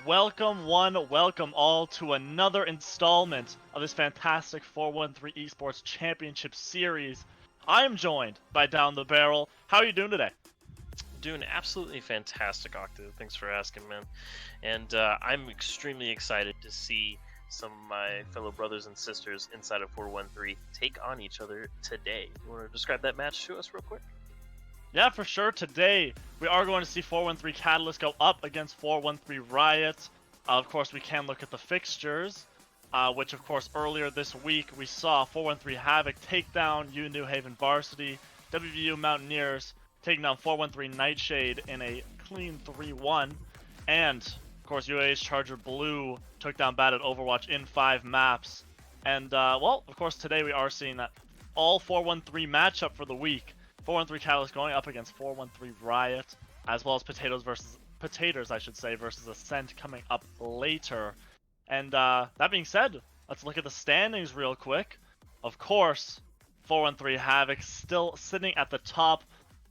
Welcome one, welcome all to another installment of this fantastic 413 Esports Championship Series. I am joined by Down the Barrel. How are you doing today? Doing absolutely fantastic, Octave. Thanks for asking, man. And I'm extremely excited to see some of my fellow brothers and sisters inside of 413 take on each other today. You want to describe that match to us real quick? Yeah, for sure. Today, we are going to see 413 Catalyst go up against 413 Riot. Of course, we can look at the fixtures, which, of course, earlier this week, we saw 413 Havoc take down U New Haven Varsity, WVU Mountaineers taking down 413 Nightshade in a clean 3-1, and, of course, UAH Charger Blue took down Bad at Overwatch in 5 maps. And, well, of course, today we are seeing that all 413 matchup for the week. 413 Catalyst going up against 413 Riot, as well as Potatoes, I should say, versus Ascent coming up later. And that being said, let's look at the standings real quick. Of course, 413 Havoc still sitting at the top.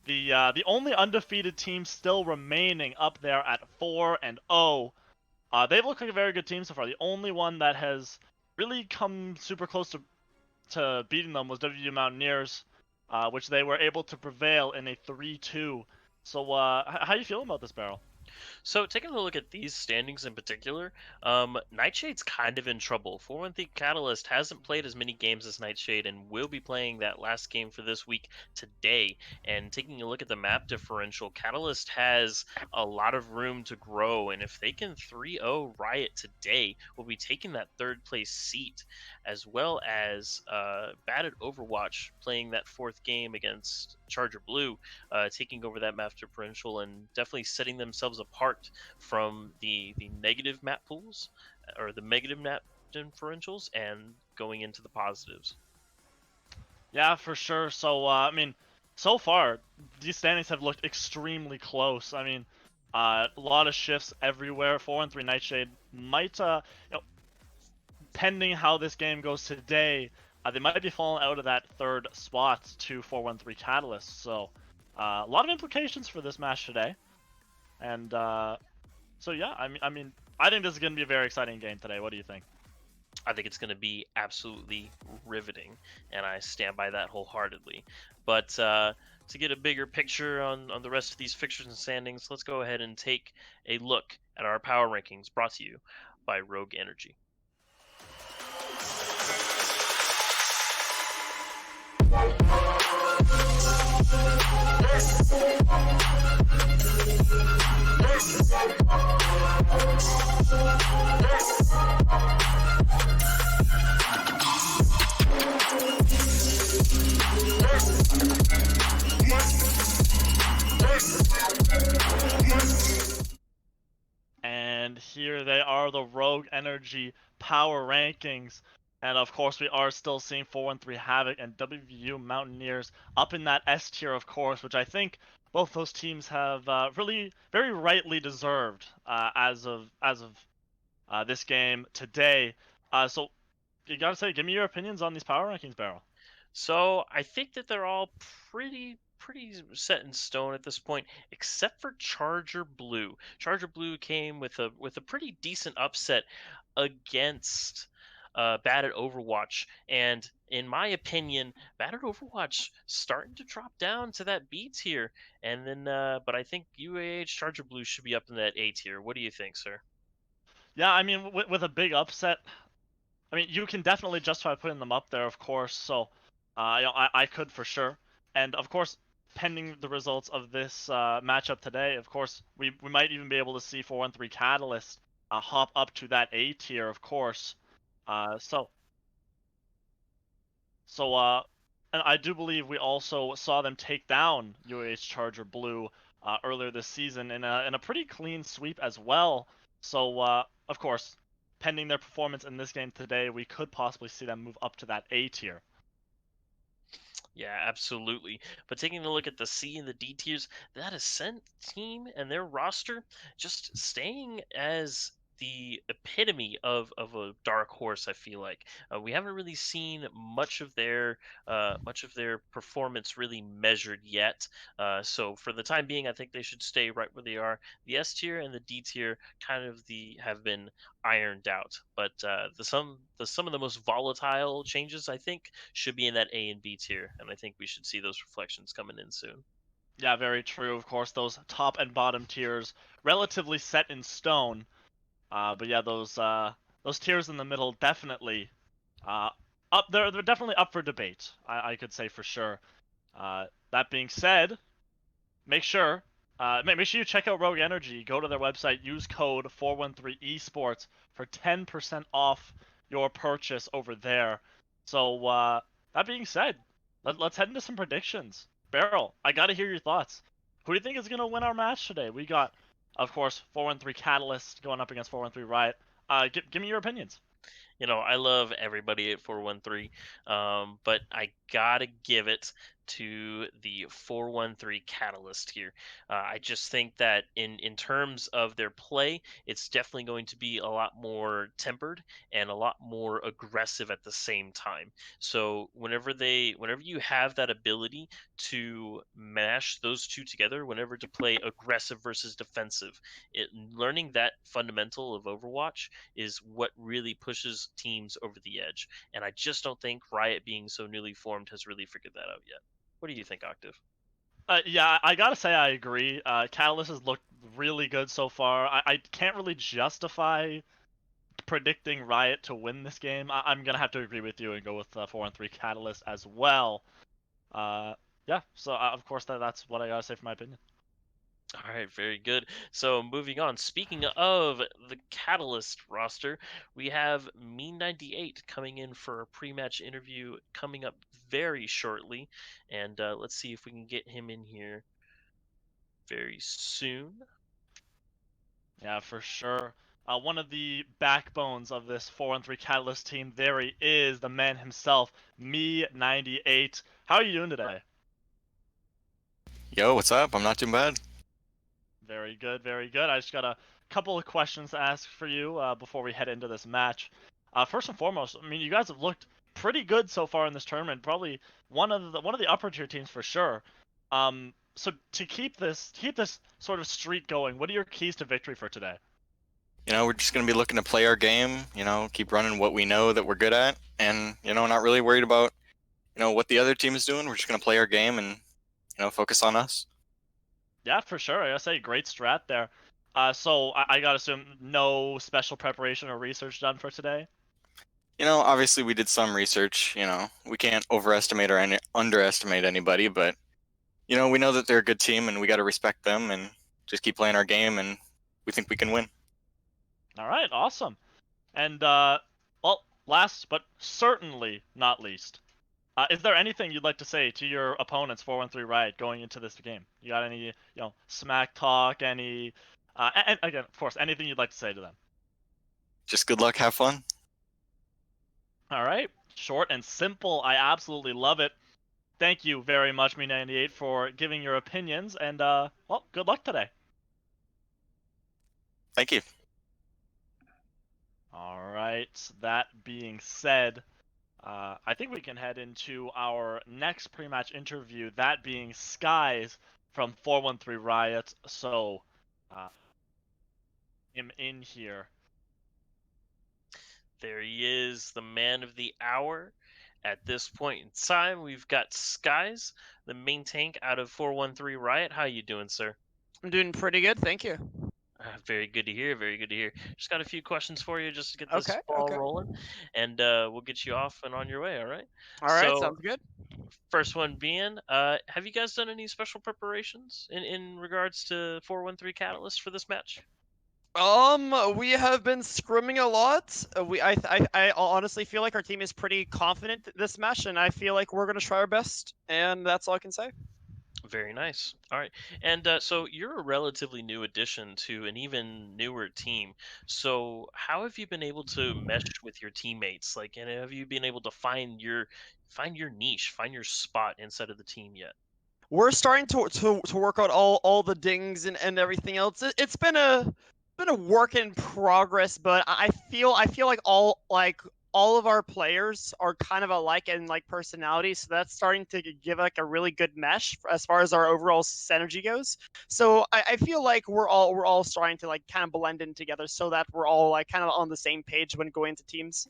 The only undefeated team still remaining up there at 4-0. They've looked like a very good team so far. The only one that has really come super close to beating them was WVU Mountaineers, which they were able to prevail in a 3-2. So, how you feeling about this, Barrel? So, taking a look at these standings in particular, Nightshade's kind of in trouble. 413 Catalyst hasn't played as many games as Nightshade and will be playing that last game for this week today. And taking a look at the map differential, Catalyst has a lot of room to grow. And if they can 3-0 Riot today, will be taking that third place seat, as well as Bad at Overwatch playing that fourth game against Charger Blue, taking over that map differential and definitely setting themselves apart from the negative map pools or the negative map differentials and going into the positives. Yeah, for sure. So, I mean, so far, these standings have looked extremely close. I mean, a lot of shifts everywhere. 4-3 Nightshade might, pending how this game goes today, they might be falling out of that third spot to 413 Catalyst. So, a lot of implications for this match today. And so yeah, I think this is going to be a very exciting game today. What do you think? I think it's going to be absolutely riveting, and I stand by that wholeheartedly. But to get a bigger picture on the rest of these fixtures and standings, let's go ahead and take a look at our power rankings brought to you by Rogue Energy. And here they are, the Rogue Energy power rankings. And of course, we are still seeing 413 Havoc and WVU Mountaineers up in that S tier, of course, which I think both those teams have really very rightly deserved as of this game today. So you gotta say, give me your opinions on these power rankings, Barrel. So I think that they're all pretty set in stone at this point, except for Charger Blue. Charger Blue came with a pretty decent upset against Bad at Overwatch, and in my opinion, Bad at Overwatch starting to drop down to that B tier, and then but I think UAH Charger Blue should be up in that A tier. What do you think, sir? Yeah, I mean, with a big upset, I mean, you can definitely justify putting them up there, of course. So, I could for sure. And of course, pending the results of this matchup today, of course, we might even be able to see 413 Catalyst hop up to that A tier, of course. Uh, so, so, and I do believe we also saw them take down UAH Charger Blue earlier this season in a pretty clean sweep as well. So, of course, pending their performance in this game today, we could possibly see them move up to that A tier. Yeah, absolutely. But taking a look at the C and the D tiers, that Ascent team and their roster just staying as the epitome of a dark horse. I feel like we haven't really seen much of their performance really measured yet. So for the time being, I think they should stay right where they are. The S tier and the D tier kind of the have been ironed out, but some of the most volatile changes I think should be in that A and B tier, and I think we should see those reflections coming in soon. Yeah, very true. Of course, those top and bottom tiers relatively set in stone. But yeah, those tiers in the middle definitely uh, up. They're definitely up for debate. I could say for sure. That being said, make sure make sure you check out Rogue Energy. Go to their website. Use code 413 Esports for 10% off your purchase over there. So that being said, let's head into some predictions. Beryl, I gotta hear your thoughts. Who do you think is gonna win our match today? We got, of course, 413 Catalyst going up against 413 Riot. Give me your opinions. I love everybody at 413, but I gotta give it to the 413 Catalyst here. I just think that in terms of their play, it's definitely going to be a lot more tempered and a lot more aggressive at the same time. So whenever you have that ability to mash those two together, whenever to play aggressive versus defensive, learning that fundamental of Overwatch is what really pushes teams over the edge. And I just don't think Riot being so newly formed has really figured that out yet. What do you think, Octave? Yeah, I gotta say I agree. Catalyst has looked really good so far. I can't really justify predicting Riot to win this game. I'm gonna have to agree with you and go with 4-3 Catalyst as well. Uh, yeah. So of course that's what I gotta say for my opinion. All right, very good. So moving on. Speaking of the Catalyst roster, we have Me98 coming in for a pre-match interview coming up very shortly, and let's see if we can get him in here very soon. Yeah, for sure. One of the backbones of this 4-3 Catalyst team. There he is, the man himself, Me98. How are you doing today? Yo, what's up? I'm not too bad. Very good, very good. I just got a couple of questions to ask for you before we head into this match. First and foremost, I mean, you guys have looked pretty good so far in this tournament. Probably one of the upper tier teams for sure. So to keep this sort of streak going, what are your keys to victory for today? We're just going to be looking to play our game, keep running what we know that we're good at, and, not really worried about, what the other team is doing. We're just going to play our game and, focus on us. Yeah, for sure. I gotta say, great strat there. So I gotta assume no special preparation or research done for today. Obviously we did some research, we can't overestimate or underestimate anybody, but, we know that they're a good team and we got to respect them and just keep playing our game and we think we can win. All right, awesome. And well, last but certainly not least, is there anything you'd like to say to your opponents, 413 Riot, going into this game? You got any, smack talk, any, and again, of course, anything you'd like to say to them? Just good luck, have fun. All right, short and simple. I absolutely love it. Thank you very much, Me98, for giving your opinions, and well, good luck today. Thank you. All right. That being said, I think we can head into our next pre-match interview. That being Skies from 413 Riot. So, him in here. There he is, the man of the hour. At this point in time, we've got Skies, the main tank out of 413 Riot. How you doing, sir? I'm doing pretty good, thank you. Very good to hear. Very good to hear. Just got a few questions for you just to get this Okay, ball okay. rolling, and we'll get you off and on your way. All right. All right, So, sounds good. first one being, have you guys done any special preparations in regards to 413 Catalyst for this match? We have been scrimming a lot. I honestly feel like our team is pretty confident this match, and I feel like we're gonna try our best, and that's all I can say. Very nice. All right. And so you're a relatively new addition to an even newer team. So how have you been able to mesh with your teammates? Like, and have you been able to find your niche, find your spot inside of the team yet? We're starting to work out all the dings and everything else. It's been been a work in progress, but I feel like all of our players are kind of alike in like personality, so that's starting to give like a really good mesh as far as our overall synergy goes. So I feel like we're all starting to like kind of blend in together, so that we're all like kind of on the same page when going into teams.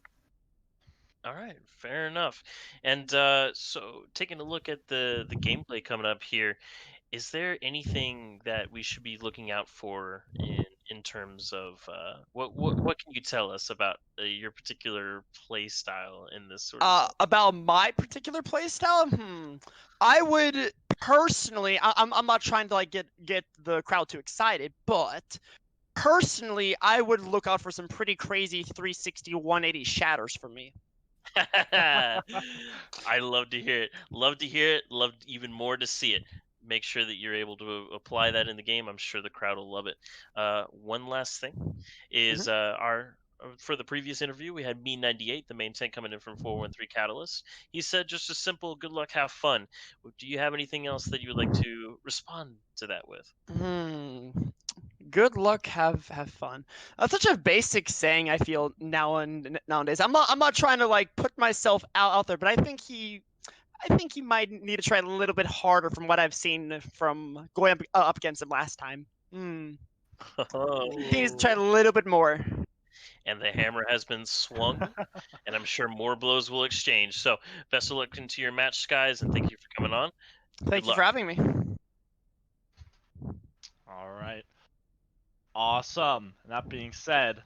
All right, fair enough. And so, taking a look at the gameplay coming up here, is there anything that we should be looking out for in terms of what can you tell us about your particular play style in this sort of game? About my particular playstyle, I would personally, I'm not trying to like get the crowd too excited, but personally, I would look out for some pretty crazy 360 180 shatters for me. I love to hear it. Love to hear it. Love even more to see it. Make sure that you're able to apply that in the game. I'm sure the crowd will love it. One last thing Mhm. is our for the previous interview we had Me98, the main tank coming in from 413 Catalyst. He said just a simple good luck, have fun. Do you have anything else that you would like to respond to that with? Hmm. Good luck, have fun. That's such a basic saying. I feel nowadays. I'm not trying to like put myself out there, but I think he might need to try a little bit harder from what I've seen from going up against him last time. He needs to try a little bit more. And the hammer has been swung, and I'm sure more blows will exchange. So, best of luck into your match, guys, and thank you for coming on. Good Thank you for luck. having me. All right. Awesome. That being said,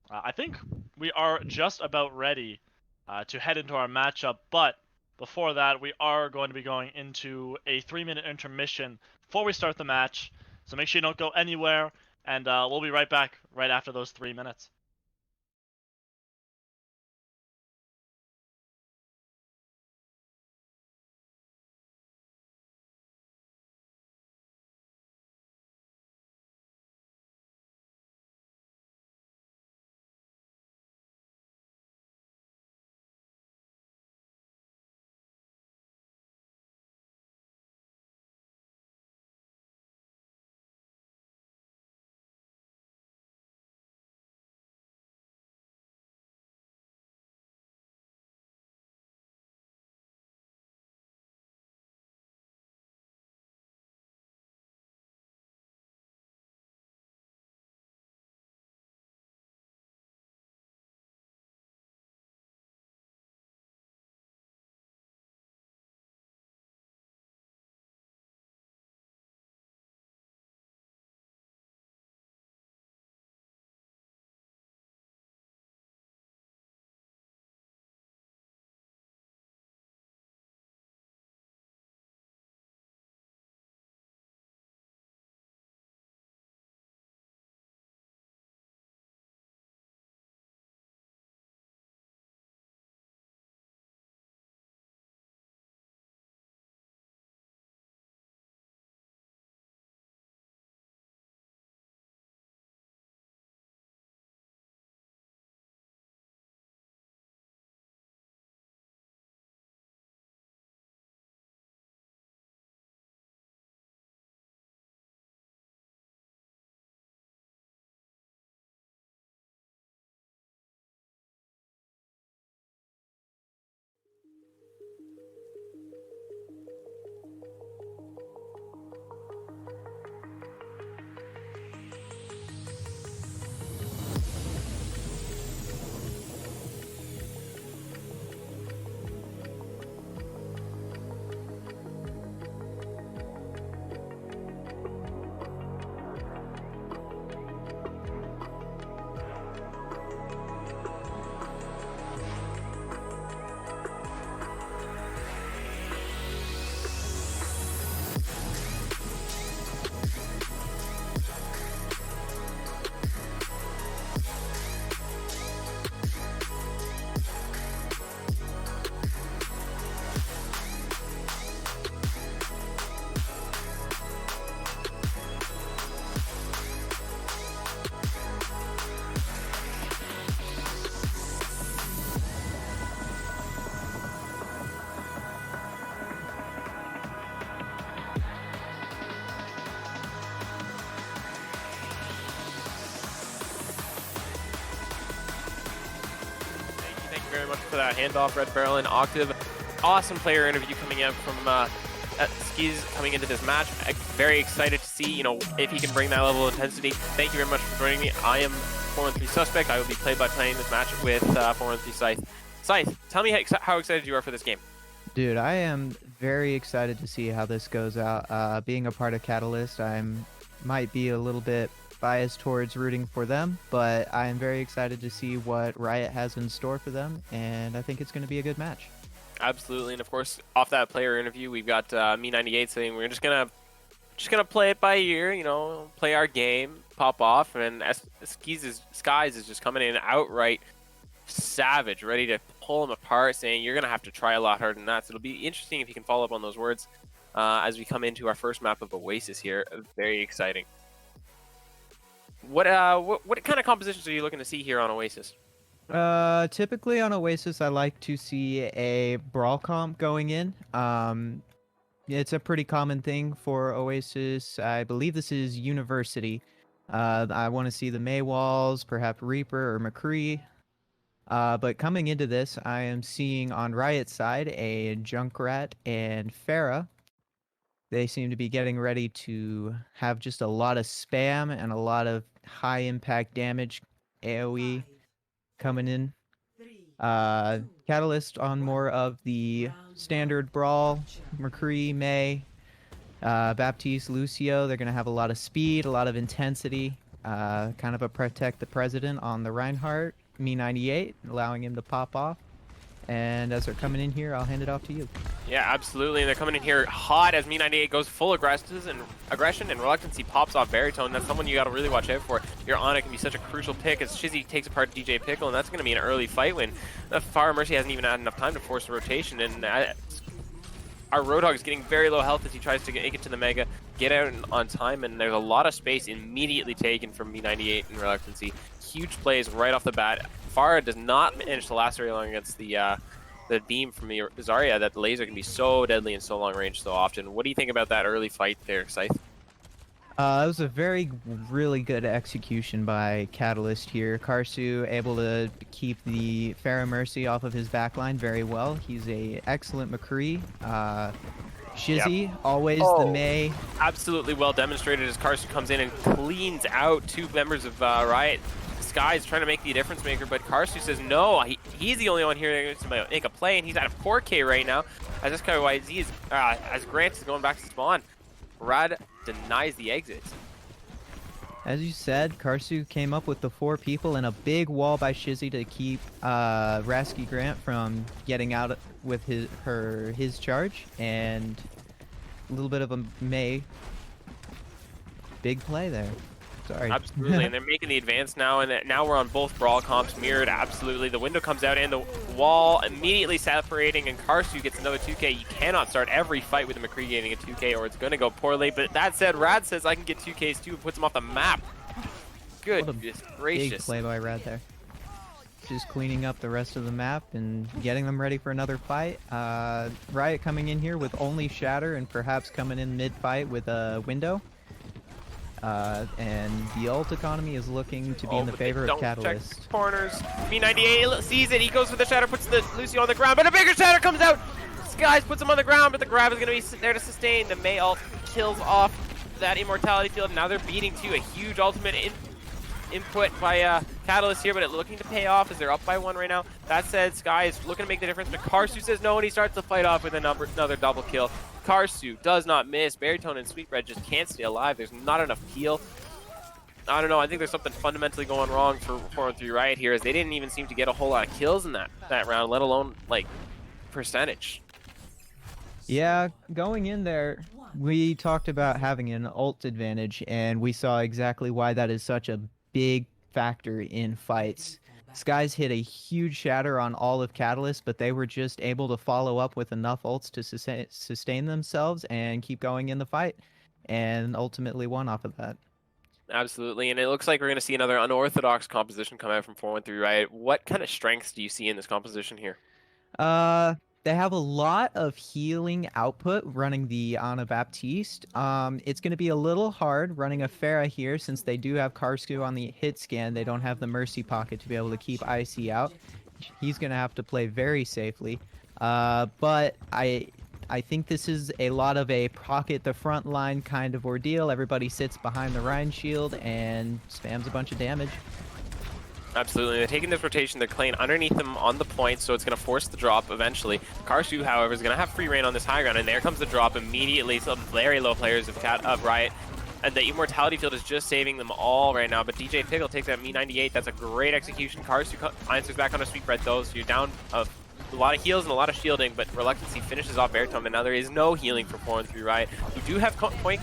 I think we are just about ready to head into our matchup, but before that, we are going to be going into a 3-minute intermission before we start the match. So make sure you don't go anywhere, and we'll be right back right after those 3 minutes. for that handoff. Red Barrel and Octave. Awesome player interview coming out from Skis coming into this match. Very excited to see, you know, if he can bring that level of intensity. Thank you very much for joining me. I am 413 Suspect. I will be playing this match with 413 Scythe. Scythe, tell me how excited you are for this game. Dude, I am very excited to see how this goes out. Being a part of Catalyst, might be a little bit biased towards rooting for them, but I am very excited to see what Riot has in store for them, and I think it's going to be a good match. Absolutely, and of course, off that player interview, we've got Me98 saying we're just gonna play it by ear, you know, play our game, pop off, and Skies is just coming in outright savage, ready to pull him apart, saying you're gonna have to try a lot harder than that. So it'll be interesting if you can follow up on those words as we come into our first map of Oasis here. Very exciting. What kind of compositions are you looking to see here on Oasis? Typically on Oasis, I like to see a brawl comp going in. It's a pretty common thing for Oasis. I believe this is University. I want to see the Maywalls, perhaps Reaper or McCree. But coming into this, I am seeing on Riot's side a Junkrat and Pharah. They seem to be getting ready to have just a lot of spam and a lot of high impact damage AoE coming in. Catalyst on more of the standard brawl, McCree, May, Baptiste, Lucio. They're going to have a lot of speed, a lot of intensity, kind of a protect the president on the Reinhardt, Me98, allowing him to pop off. And as they're coming in here, I'll hand it off to you. Yeah, absolutely. And they're coming in here hot as Me98 goes full aggression and Reluctancy pops off Baritone. That's someone you got to really watch out for. Your Ana can be such a crucial pick as Shizzy takes apart DJ Pickle, and that's going to be an early fight when the Fire Mercy hasn't even had enough time to force a rotation. And our Roadhog is getting very low health as he tries to make it to the Mega, get out on time, and there's a lot of space immediately taken from Me98 and Reluctancy. Huge plays right off the bat. Farah does not manage to last very long against the beam from the Zarya. That laser can be so deadly and so long range so often. What do you think about that early fight there, Scythe? It was a really good execution by Catalyst here. Karsu able to keep the Pharah Mercy off of his backline very well. He's a excellent McCree. Shizzy, always the May. Absolutely well demonstrated as Karsu comes in and cleans out two members of Riot. Sky's trying to make the difference maker, but Karsu says no. He's the only one here to make a play, and he's out of 4K right now. As this YZ is, as Grant is going back to spawn, Rad denies the exit. As you said, Karsu came up with the 4 people and a big wall by Shizzy to keep Rasky Grant from getting out with his charge, and a little bit of a May. Big play there. Sorry. Absolutely, and they're making the advance now, and now we're on both brawl comps mirrored. Absolutely, the window comes out and the wall immediately separating, and Karsu gets another 2K. You cannot start every fight with a McCree getting a 2K, or it's going to go poorly. But that said, Rad says I can get 2Ks too, and puts him off the map. Goodness gracious! Big play by Rad there. Just cleaning up the rest of the map and getting them ready for another fight. Riot coming in here with only Shatter and perhaps coming in mid-fight with a window. And the ult economy is looking to be in the favor of Catalyst. Check corners. Me98 sees it. He goes for the Shatter, puts the Lucio on the ground, but a bigger Shatter comes out. Skies puts him on the ground, but the grab is going to be there to sustain. The May ult kills off that immortality field. Now they're beating to a huge ultimate input by Catalyst here, but it's looking to pay off as they're up by 1 right now. That said, Sky is looking to make the difference, but Karsu says no, and he starts the fight off with another double kill. Karsu does not miss. Baritone and Sweetbread just can't stay alive. There's not enough heal. I don't know. I think there's something fundamentally going wrong for 4-3 Riot here, as they didn't even seem to get a whole lot of kills in that round, let alone, like, percentage. Yeah, going in there, we talked about having an ult advantage, and we saw exactly why that is such a big factor in fights. Skies hit a huge shatter on all of Catalyst, but they were just able to follow up with enough ults to sustain themselves and keep going in the fight, and ultimately won off of that. Absolutely, and it looks like we're going to see another unorthodox composition come out from 4-1-3 Riot. What kind of strengths do you see in this composition here? They have a lot of healing output running the Ana Baptiste. It's going to be a little hard running a Pharah here since they do have Karsu on the hit scan. They don't have the Mercy Pocket to be able to keep Icy out. He's going to have to play very safely. But I think this is a lot of a pocket the front line kind of ordeal. Everybody sits behind the Rhine shield and spams a bunch of damage. Absolutely. They're taking this rotation. They're playing underneath them on the point, so it's going to force the drop eventually. Karsu, however, is going to have free reign on this high ground, and there comes the drop immediately. Some very low players of Riot. And the Immortality field is just saving them all right now, but DJ Pickle takes out Me98. That's a great execution. Karsu answers back on a Sweetbread though, so you're down a lot of heals and a lot of shielding, but Reluctancy finishes off Baritone, and now there is no healing for 4-1-3 Riot, who do have point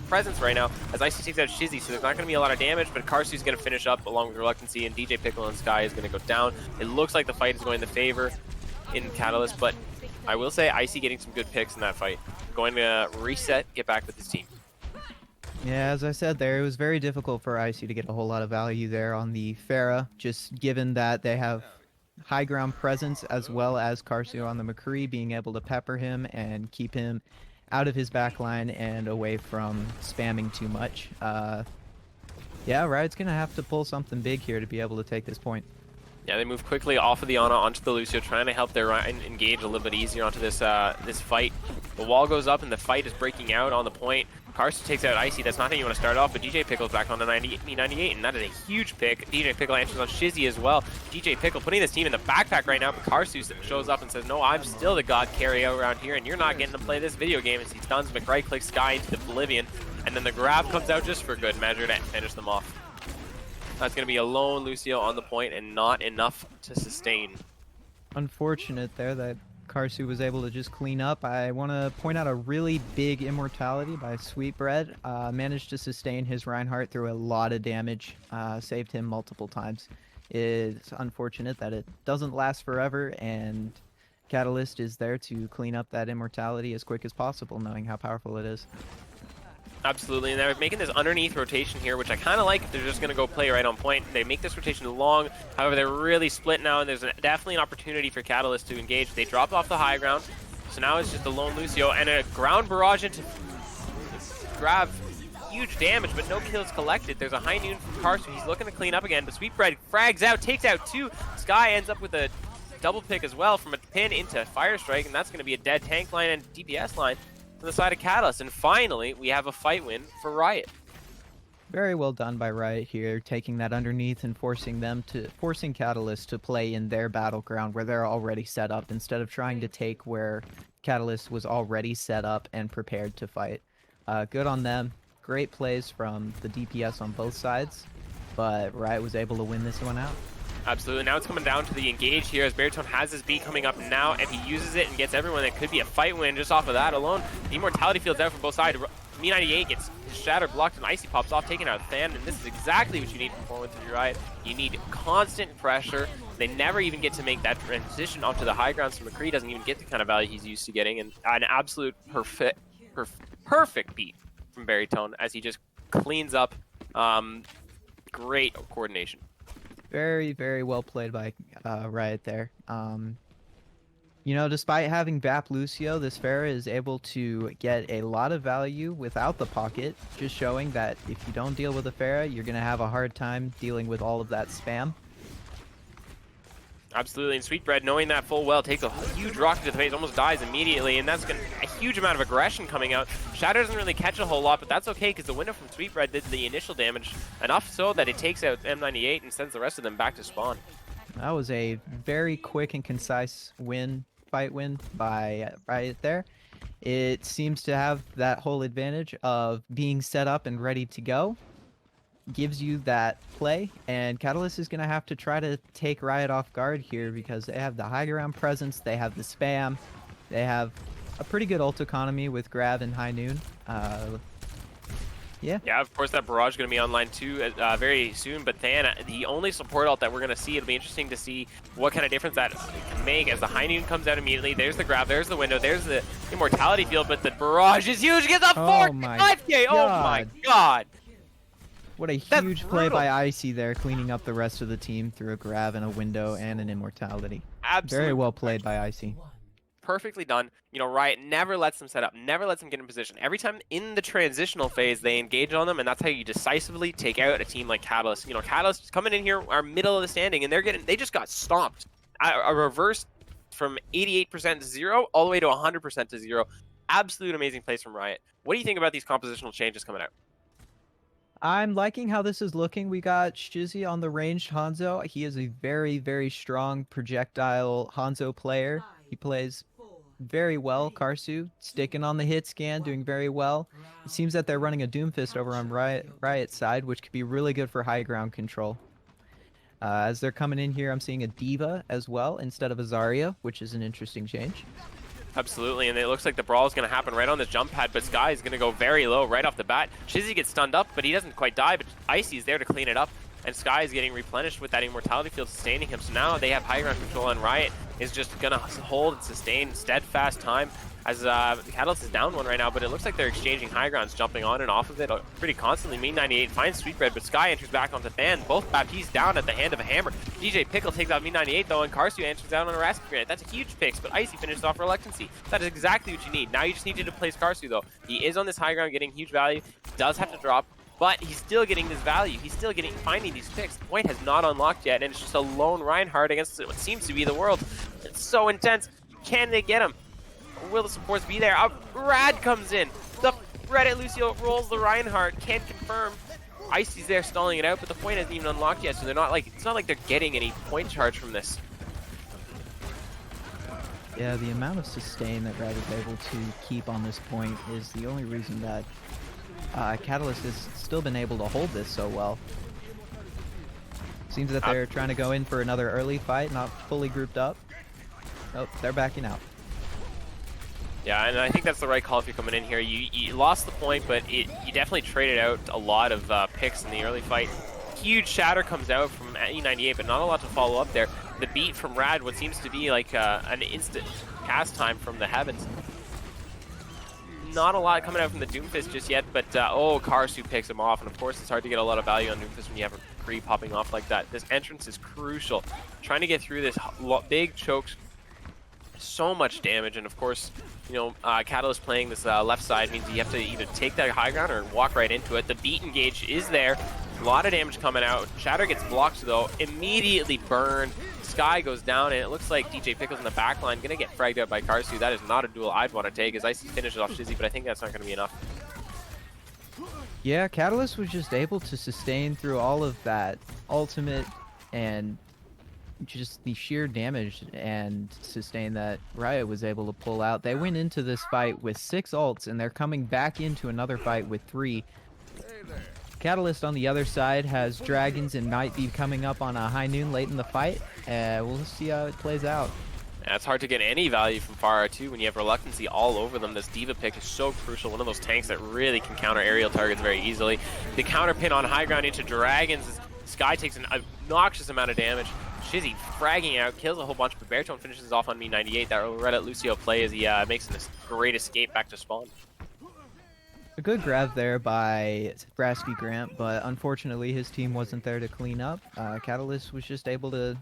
presence right now, as Icy takes out Shizzy, so there's not going to be a lot of damage, but Karsu's going to finish up along with Reluctancy, and DJ Pickle and Sky is going to go down. It looks like the fight is going in the favor in Catalyst, but I will say Icy getting some good picks in that fight. Going to reset, get back with his team. Yeah, as I said there, it was very difficult for Icy to get a whole lot of value there on the Pharah, just given that they have high ground presence as well as Karsu on the McCree, being able to pepper him and keep him out of his backline and away from spamming too much. Yeah, Riot's going to have to pull something big here to be able to take this point. Yeah, they move quickly off of the Ana onto the Lucio, trying to help their Ryan engage a little bit easier onto this this fight. The wall goes up and the fight is breaking out on the point. Karsu takes out Icy. That's not how you want to start off, but DJ Pickle's back on the Me98, and that is a huge pick. DJ Pickle answers on Shizzy as well. DJ Pickle putting this team in the backpack right now, but Karsu shows up and says, no, I'm still the god carry around here, and you're not getting to play this video game, as he stuns McRae, clicks Sky into oblivion, and then the grab comes out just for good measure to finish them off. That's going to be a lone Lucio on the point and not enough to sustain. Unfortunate there that Karsu was able to just clean up. I want to point out a really big immortality by Sweetbread. Managed to sustain his Reinhardt through a lot of damage. Saved him multiple times. It's unfortunate that it doesn't last forever, and Catalyst is there to clean up that immortality as quick as possible, knowing how powerful it is. Absolutely, and they're making this underneath rotation here, which I kind of like if they're just going to go play right on point. They make this rotation long, however, they're really split now, and there's definitely an opportunity for Catalyst to engage. They drop off the high ground, so now it's just a lone Lucio, and a ground barrage into grab huge damage, but no kills collected. There's a high noon from Karsu. He's looking to clean up again, but Sweetbread frags out, takes out two. Sky ends up with a double pick as well from a pin into Fire Strike, and that's going to be a dead tank line and DPS line on the side of Catalyst, and finally we have a fight win for Riot. Very well done by Riot here, taking that underneath and forcing Catalyst to play in their battleground where they're already set up, instead of trying to take where Catalyst was already set up and prepared to fight. Good on them. Great plays from the DPS on both sides, but Riot was able to win this one out. Absolutely. Now it's coming down to the engage here, as Baritone has his B coming up now. If he uses it and gets everyone, it could be a fight win just off of that alone. The Immortality field's out for both sides. Me98 gets Shatter blocked and Icy pops off, taking out Than, and this is exactly what you need for 4-1-3 Riot. You need constant pressure. They never even get to make that transition onto the high ground, so McCree doesn't even get the kind of value he's used to getting, and an absolute perfect beat from Baritone as he just cleans up. Great coordination. Very, very well played by Riot there. You know, despite having Vap Lucio, this Pharah is able to get a lot of value without the pocket, just showing that if you don't deal with a Pharah, you're going to have a hard time dealing with all of that spam. Absolutely, and Sweetbread, knowing that full well, takes a huge rocket to the face, almost dies immediately, and that's a huge amount of aggression coming out. Shatter doesn't really catch a whole lot, but that's okay, because the window from Sweetbread did the initial damage, enough so that it takes out M98 and sends the rest of them back to spawn. That was a very quick and concise fight win by Riot there. It seems to have that whole advantage of being set up and ready to go. Gives you that play, and Catalyst is going to have to try to take Riot off guard here, because they have the high ground presence, they have the spam, they have a pretty good ult economy with Grab and High Noon. Yeah, of course that barrage is going to be online too very soon, but Than, the only support ult that we're going to see, it'll be interesting to see what kind of difference that can make as the High Noon comes out immediately. There's the grab, there's the window, there's the Immortality field, but the barrage is huge, gets a 5K, oh my god! What a huge play by Icy there, cleaning up the rest of the team through a grab and a window and an immortality. Absolutely. Very well played by Icy. Perfectly done. You know, Riot never lets them set up, never lets them get in position. Every time in the transitional phase, they engage on them, and that's how you decisively take out a team like Catalyst. You know, Catalyst coming in here, our middle of the standing, and they just got stomped a reverse from 88% to 0 all the way to 100% to 0. Absolute amazing plays from Riot. What do you think about these compositional changes coming out? I'm liking how this is looking. We got Shizzy on the ranged Hanzo. He is a very, very strong projectile Hanzo player. He plays very well. Karsu sticking on the hit scan, doing very well. It seems that they're running a Doomfist over on Riot's side, which could be really good for high ground control. As they're coming in here, I'm seeing a Diva as well instead of a Zarya, which is an interesting change. Absolutely, and it looks like the brawl is going to happen right on this jump pad, but Sky is going to go very low right off the bat. Shizzy gets stunned up, but he doesn't quite die, but Icy is there to clean it up, and Sky is getting replenished with that Immortality Field sustaining him. So now they have high ground control, and Riot is just going to hold and sustain steadfast time as Catalyst is down one right now, but it looks like they're exchanging high grounds, jumping on and off of it pretty constantly. Mean98 finds Sweetbread, but Sky enters back onto Than. Both Baptiste down at the hand of a hammer. DJ Pickle takes out Mean98 though, and Karsu enters down on a Rascal Grenade. That's a huge fix, but Icy finishes off Reluctancy. That is exactly what you need. Now you just need to place Karsu though. He is on this high ground getting huge value. He does have to drop, but he's still getting this value. He's still finding these picks. The point has not unlocked yet, and it's just a lone Reinhardt against what seems to be the world. It's so intense. Can they get him? Will the supports be there? Rad comes in. The Reddit Lucio rolls the Reinhardt. Can't confirm. Icy's there stalling it out, but the point hasn't even unlocked yet, so they're not like, it's not like they're getting any point charge from this. Yeah, the amount of sustain that Rad is able to keep on this point is the only reason that Catalyst has still been able to hold this so well. Seems that they're trying to go in for another early fight, not fully grouped up. Oh, they're backing out. Yeah, and I think that's the right call if you're coming in here. You lost the point, but you definitely traded out a lot of picks in the early fight. Huge shatter comes out from E98, but not a lot to follow up there. The beat from Rad, what seems to be like an instant cast time from the heavens. Not a lot coming out from the Doomfist just yet, but oh, Karsu picks him off, and of course it's hard to get a lot of value on Doomfist when you have a pre popping off like that. This entrance is crucial. Trying to get through this big chokes, so much damage, and of course, you know, Catalyst playing this left side means you have to either take that high ground or walk right into it. The beat engage is there. A lot of damage coming out. Shatter gets blocked though, immediately burned. Sky goes down, and it looks like DJ Pickles in the back line gonna get fragged out by Karsu. That is not a duel I'd want to take as Icy finishes off Shizzy, but I think that's not gonna be enough. Yeah, Catalyst was just able to sustain through all of that ultimate and just the sheer damage and sustain that Riot was able to pull out. They went into this fight with 6 ults, and they're coming back into another fight with 3. Catalyst on the other side has Dragons and might be coming up on a high noon late in the fight. We'll see how it plays out. Yeah, it's hard to get any value from Pharah too when you have Reluctancy all over them. This Diva pick is so crucial. One of those tanks that really can counter aerial targets very easily. The counter pin on high ground into Dragons. Sky takes an obnoxious amount of damage. Shizzy fragging out, kills a whole bunch, but Baritone finishes off on Me98. That Reddit Lucio play as he makes this great escape back to spawn. A good grab there by Brasky Grant, but unfortunately his team wasn't there to clean up. Catalyst was just able to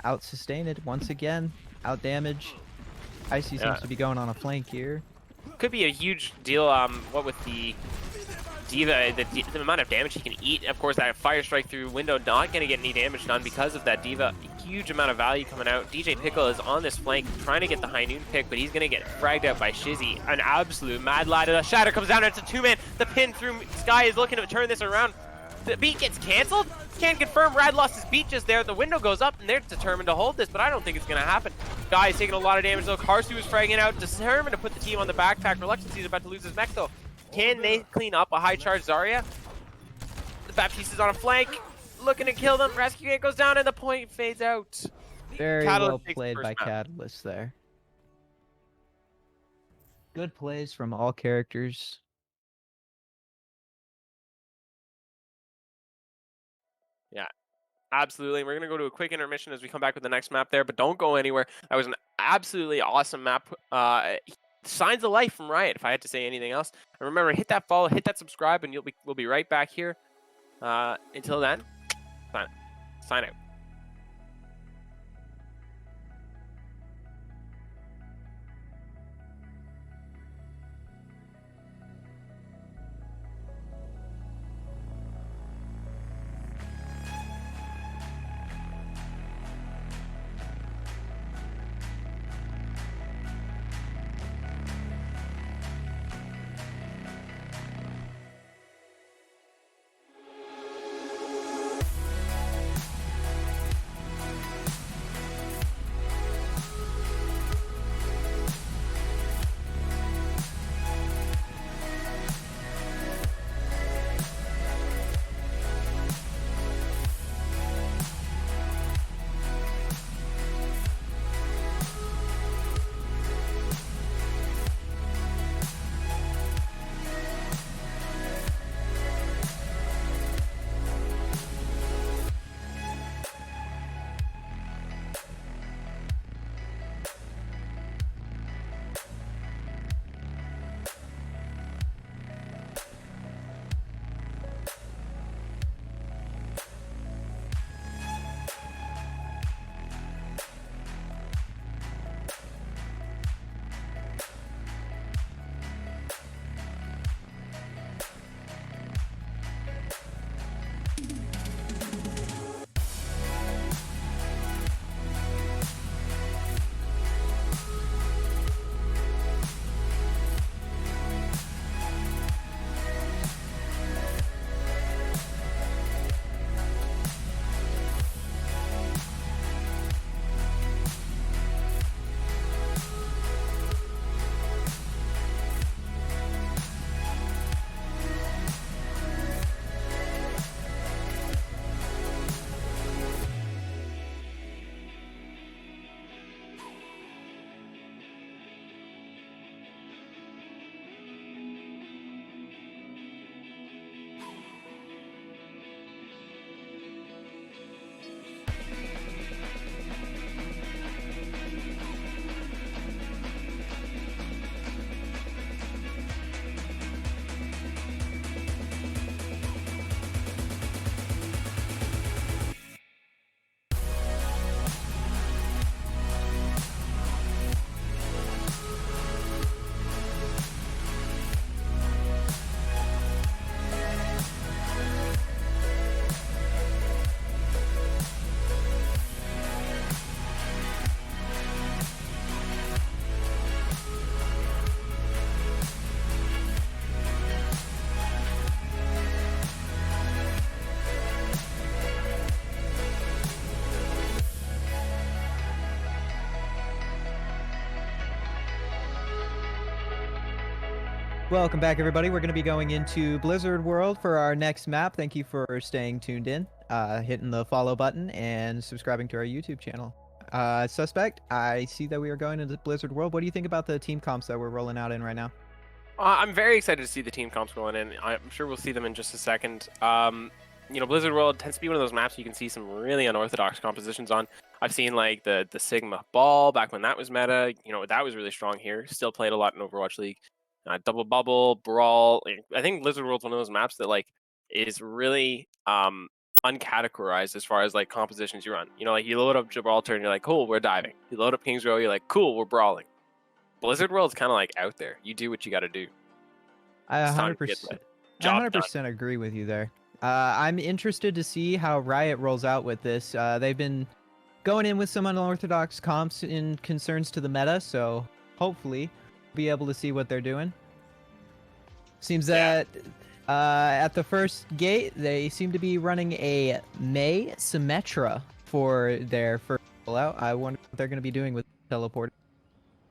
out-sustain it once again, out-damage. Icy seems to be going on a flank here. Could be a huge deal, what with the Diva, the amount of damage he can eat. Of course, that Fire Strike through window not going to get any damage done because of that Diva. Huge amount of value coming out. DJ Pickle is on this flank trying to get the high noon pick, but he's going to get fragged out by Shizzy. An absolute mad lad. The Shatter comes down, and it's a 2-man. The pin through Sky is looking to turn this around. The beat gets canceled. Can't confirm. Rad lost his beat just there. The window goes up, and they're determined to hold this, but I don't think it's going to happen. Sky is taking a lot of damage, though. Karsu is fragging out, determined to put the team on the backpack. Reluctancy is about to lose his mech, though. Can they clean up a high charge Zarya? The Baptiste is on a flank, looking to kill them. Rescue goes down, and the point fades out. Very Catalyst well played by Catalyst there. Good plays from all characters. Yeah, absolutely. We're going to go to a quick intermission as we come back with the next map there, but don't go anywhere. That was an absolutely awesome map. Signs of life from Riot, if I had to say anything else. And remember, hit that follow, hit that subscribe, and we'll be right back here. Until then, sign out. Welcome back, everybody. We're going to be going into Blizzard World for our next map. Thank you for staying tuned in, hitting the follow button, and subscribing to our YouTube channel. Suspect, I see that we are going into Blizzard World. What do you think about the team comps that we're rolling out in right now? I'm very excited to see the team comps going in. I'm sure we'll see them in just a second. You know, Blizzard World tends to be one of those maps you can see some really unorthodox compositions on. I've seen like the Sigma Ball back when that was meta. You know, that was really strong here. Still played a lot in Overwatch League. Double Bubble, Brawl. I think Blizzard World's one of those maps that like is really uncategorized as far as like compositions you run. You know, like you load up Gibraltar and you're like, cool, we're diving. You load up Kings Row, you're like, cool, we're brawling. Blizzard World's kind of like out there. You do what you got to do. I It's time 100%, to get the I job done. 100% agree with you there. I'm interested to see how Riot rolls out with this. They've been going in with some unorthodox comps in concerns to the meta, so hopefully be able to see what they're doing. Seems that at the first gate, they seem to be running a May Symmetra for their first rollout. I wonder what they're going to be doing with teleport.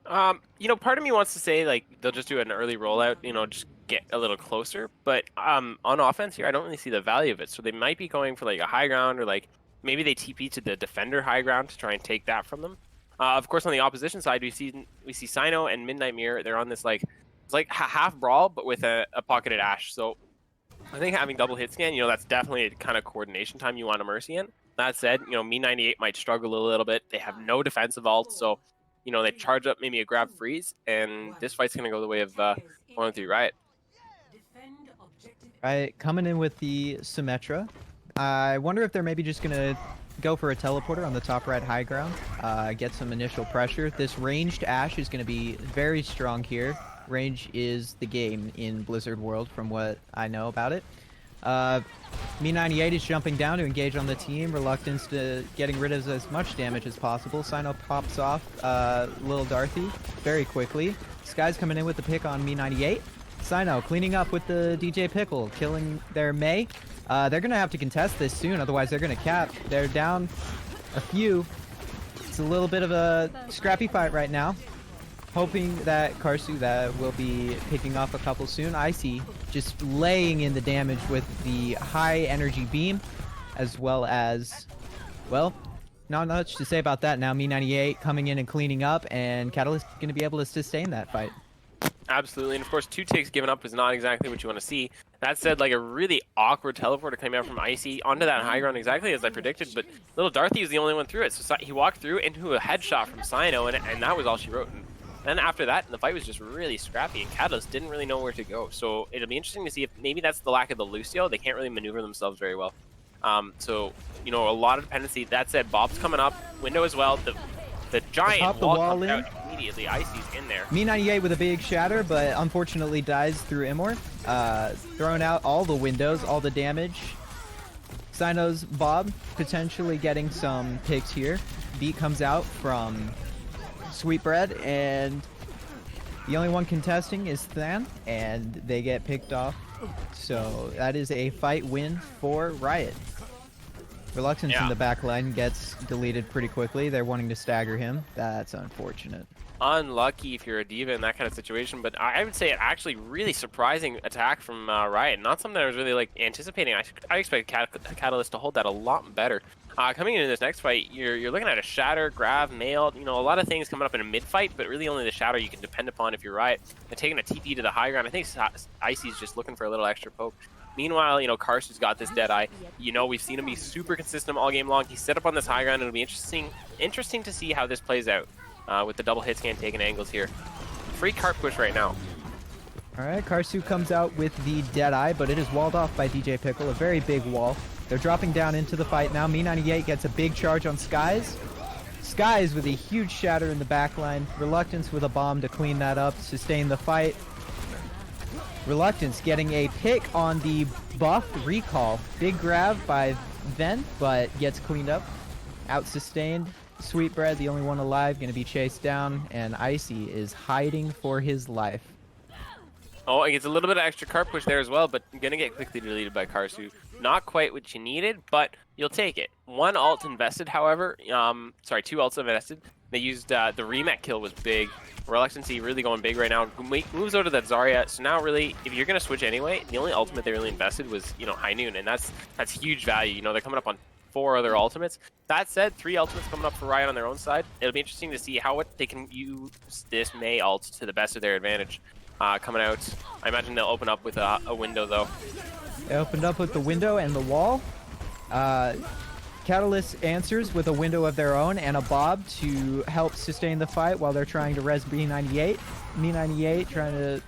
You know, part of me wants to say like they'll just do an early rollout, you know, just get a little closer. But on offense here, I don't really see the value of it. So they might be going for like a high ground, or like maybe they TP to the defender high ground to try and take that from them. Of course, on the opposition side, we see Sino and Midnight Mirror. They're on this like it's like half brawl, but with a pocketed Ash. So I think having double hit scan, you know, that's definitely a kind of coordination time you want a Mercy in. That said, you know, Me98 might struggle a little bit. They have no defensive ult, so you know, they charge up maybe a grab freeze, and this fight's going to go the way of 1-3 Riot. Right, coming in with the Symmetra. I wonder if they're maybe just going to go for a teleporter on the top right high ground, get some initial pressure. This ranged Ashe is going to be very strong here. Range is the game in Blizzard World from what I know about it. Me98 is jumping down to engage on the team, reluctance to getting rid of as much damage as possible. Sino pops off Lil Darthy very quickly. Sky's coming in with the pick on Me98. Sino cleaning up with the DJ Pickle, killing their May. They're going to have to contest this soon, otherwise they're going to cap. They're down a few. It's a little bit of a scrappy fight right now. Hoping that Karsu that will be picking off a couple soon. Icy just laying in the damage with the high energy beam, as well as, well, not much to say about that now. Me98 coming in and cleaning up, and Catalyst going to be able to sustain that fight. Absolutely, and of course, 2 ticks given up is not exactly what you want to see. That said, like a really awkward teleporter coming out from Icy onto that high ground exactly as I predicted, but little Darthy was the only one through it, so he walked through into a headshot from Sino, and that was all she wrote. And then after that, the fight was just really scrappy, and Catalyst didn't really know where to go. So it'll be interesting to see if maybe that's the lack of the Lucio. They can't really maneuver themselves very well. So, you know, a lot of dependency. That said, Bob's coming up, window as well. The giant wall comes out immediately. Icy's in there. Me98 with a big shatter, but unfortunately dies through Immort. Throwing out all the windows, all the damage. Sino's Bob potentially getting some picks here. Beat comes out from Sweetbread, and the only one contesting is Than, and they get picked off. So that is a fight win for Riot. Reluctance in the back line gets deleted pretty quickly. They're wanting to stagger him. That's unfortunate. Unlucky if you're a diva in that kind of situation, but I would say it actually really surprising attack from Riot. Not something I was really like anticipating. I expect Catalyst to hold that a lot better. Coming into this next fight, you're looking at a Shatter, Grav, Mail, you know, a lot of things coming up in a mid-fight, but really only the Shatter you can depend upon if you're Riot. And taking a TP to the high ground, I think Icy's just looking for a little extra poke. Meanwhile, you know, Karsu's got this Deadeye. You know, we've seen him be super consistent all game long. He's set up on this high ground, and it'll be interesting to see how this plays out with the double hit scan taking angles here. Free cart push right now. Alright, Karsu comes out with the Deadeye, but it is walled off by DJ Pickle, a very big wall. They're dropping down into the fight now. Me98 gets a big charge on Skies. Skies with a huge shatter in the backline. Reluctance with a bomb to clean that up, sustain the fight. Reluctance getting a pick on the buffed recall. Big grab by Ven, but gets cleaned up. Out sustained. Sweetbread, the only one alive, going to be chased down, and Icy is hiding for his life. Oh, it gets a little bit of extra cart push there as well, but going to get quickly deleted by Karsu. Not quite what you needed, but you'll take it. 1 ult invested, however. Sorry, 2 ults invested. They used the remake kill was big. Reluctancy really going big right now. Moves over to that Zarya. So now really, if you're gonna switch anyway, the only ultimate they really invested was High Noon, and that's huge value. They're coming up on 4 other ultimates. That said, 3 ultimates coming up for Riot on their own side. It'll be interesting to see how they can use this Mei ult to the best of their advantage. Coming out, I imagine they'll open up with a window though. They opened up with the window and the wall. Catalyst answers with a window of their own and a Bob to help sustain the fight while they're trying to res B98. Me98 trying to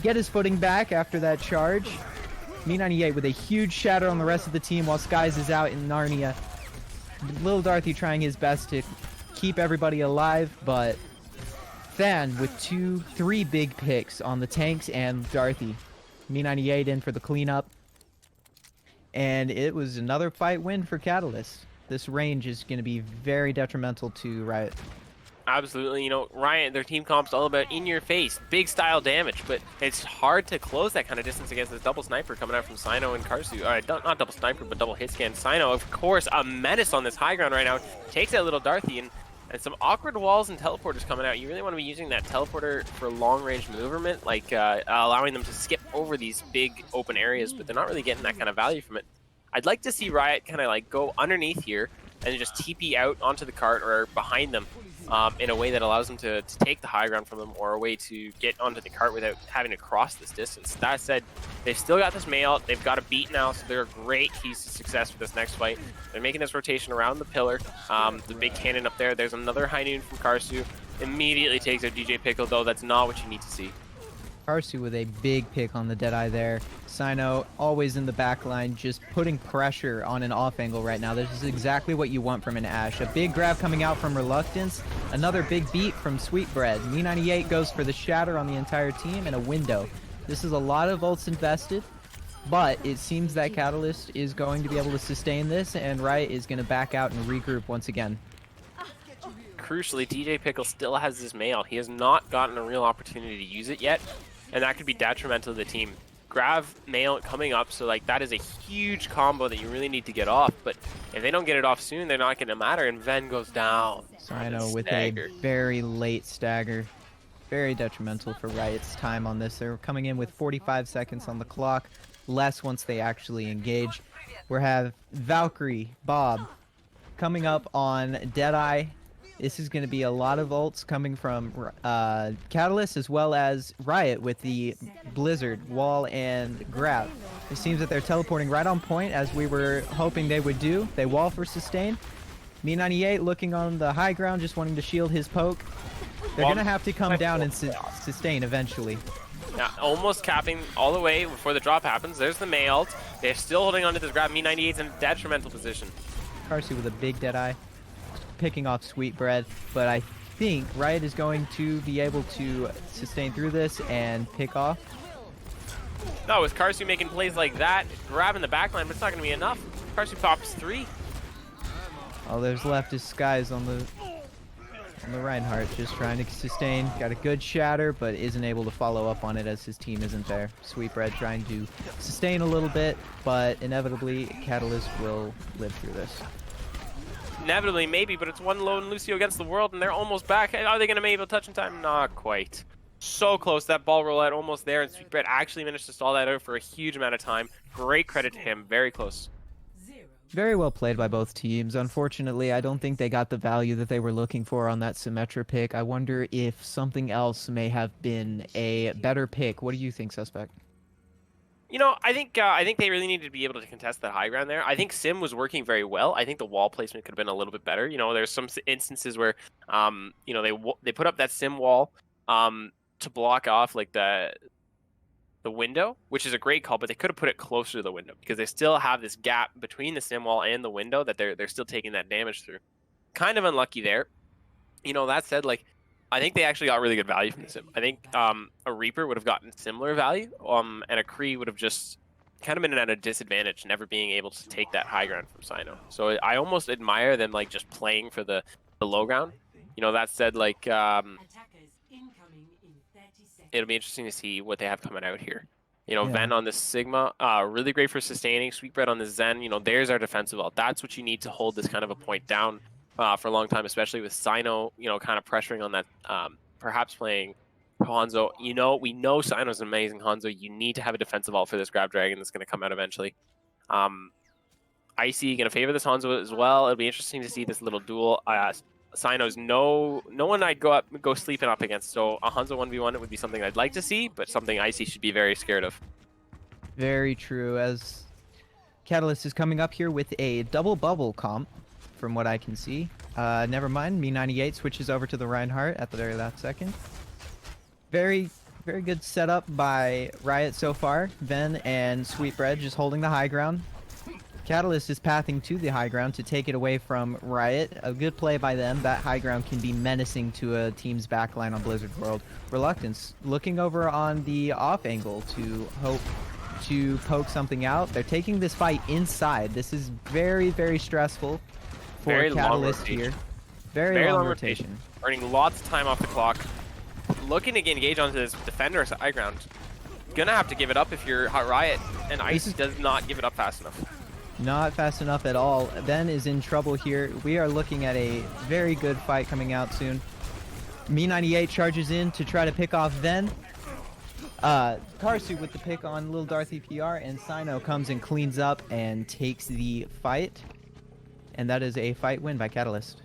get his footing back after that charge. Me98 with a huge shatter on the rest of the team while Skies is out in Narnia. Little Darthy trying his best to keep everybody alive, but Fan with 3 big picks on the tanks and Darthy. Me98 in for the cleanup. And it was another fight win for Catalyst. This range is going to be very detrimental to Riot. Absolutely. Riot, their team comp's all about in your face, big style damage, but it's hard to close that kind of distance against this double sniper coming out from Sino and Karsu. Not double sniper, but double hit scan. Sino, of course, a menace on this high ground right now. Takes that little Darthy and some awkward walls and teleporters coming out. You really want to be using that teleporter for long range maneuverment, like allowing them to skip over these big open areas, but they're not really getting that kind of value from it. I'd like to see Riot kind of go underneath here and just TP out onto the cart or behind them in a way that allows them to take the high ground from them, or a way to get onto the cart without having to cross this distance. That said, they've still got this Mei ult. They've got a beat now, so they're a great keys to success for this next fight. They're making this rotation around the pillar. The big cannon up there. There's another high noon from Karsu. Immediately takes out DJ Pickle, though. That's not what you need to see. Karsu with a big pick on the Deadeye there. Sino always in the back line, just putting pressure on an off angle right now. This is exactly what you want from an Ashe. A big grab coming out from Reluctance. Another big beat from Sweetbread. Me98 goes for the shatter on the entire team and a window. This is a lot of ults invested, but it seems that Catalyst is going to be able to sustain this, and Riot is going to back out and regroup once again. Crucially, DJ Pickle still has this Mei ult. He has not gotten a real opportunity to use it yet, and that could be detrimental to the team. Grav Mei ult coming up, so that is a huge combo that you really need to get off, but if they don't get it off soon, they're not going to matter, and Ven goes down. Sino with a very late stagger. Very detrimental for Riot's time on this. They're coming in with 45 seconds on the clock, less once they actually engage. We have Valkyrie, Bob, coming up on Deadeye. This is going to be a lot of ults coming from Catalyst as well as Riot with the Blizzard, Wall, and Grab. It seems that they're teleporting right on point as we were hoping they would do. They wall for sustain. Me98 looking on the high ground, just wanting to shield his poke. They're going to have to come down and sustain eventually. Yeah, almost capping all the way before the drop happens. There's the Mei ult. They're still holding on to this Grab. Me98's in a detrimental position. Karsu with a big Deadeye, picking off Sweetbread, but I think Riot is going to be able to sustain through this and pick off. No, with Karsu making plays like that, grabbing the backline, but it's not going to be enough. Karsu pops 3. All there's left is Skies on the Reinhardt, just trying to sustain. Got a good shatter, but isn't able to follow up on it as his team isn't there. Sweetbread trying to sustain a little bit, but inevitably Catalyst will live through this. Inevitably, maybe, but it's one lone Lucio against the world, and they're almost back. Are they going to be able to touch in time? Not quite. So close. That ball rollout almost there, and Sweetbread actually managed to stall that out for a huge amount of time. Great credit to him. Very close. Very well played by both teams. Unfortunately, I don't think they got the value that they were looking for on that Symmetra pick. I wonder if something else may have been a better pick. What do you think, Suspect? I think they really needed to be able to contest that high ground there. I think Sim was working very well. I think the wall placement could have been a little bit better. There's some instances where, they put up that Sim wall to block off the window, which is a great call, but they could have put it closer to the window because they still have this gap between the Sim wall and the window that they're still taking that damage through. Kind of unlucky there. That said, I think they actually got really good value from the Sim. I think a Reaper would have gotten similar value, and a Kree would have just kind of been at a disadvantage, never being able to take that high ground from Sino. So I almost admire them just playing for the low ground. That said, it'll be interesting to see what they have coming out here. Ven on this Sigma, really great for sustaining. Sweetbread on the Zen, there's our defensive ult. That's what you need to hold this kind of a point down. for a long time, especially with Sino, kind of pressuring on that, perhaps playing Hanzo. We know Sino's an amazing Hanzo. You need to have a defensive ult for this Grab Dragon that's going to come out eventually. Icy going to favor this Hanzo as well. It'll be interesting to see this little duel. Sino's no one I'd go sleeping up against. So a Hanzo 1v1 it would be something I'd like to see, but something Icy should be very scared of. Very true, as Catalyst is coming up here with a double bubble comp, from what I can see. Never mind, Me98 switches over to the Reinhardt at the very last second. Very, very good setup by Riot so far. Ven and Sweetbread just holding the high ground. Catalyst is pathing to the high ground to take it away from Riot. A good play by them. That high ground can be menacing to a team's backline on Blizzard World. Reluctance looking over on the off angle to hope to poke something out. They're taking this fight inside. This is very, very stressful for Very Catalyst here. Very long rotation. Earning lots of time off the clock. Looking to engage onto this defender high ground. Gonna have to give it up if you're Riot, and Icy does not give it up fast enough. Not fast enough at all. Ven is in trouble here. We are looking at a very good fight coming out soon. Me98 charges in to try to pick off Ven. Karsu with the pick on Lil Darthy PR, and Sino comes and cleans up and takes the fight. And that is a fight win by Catalyst.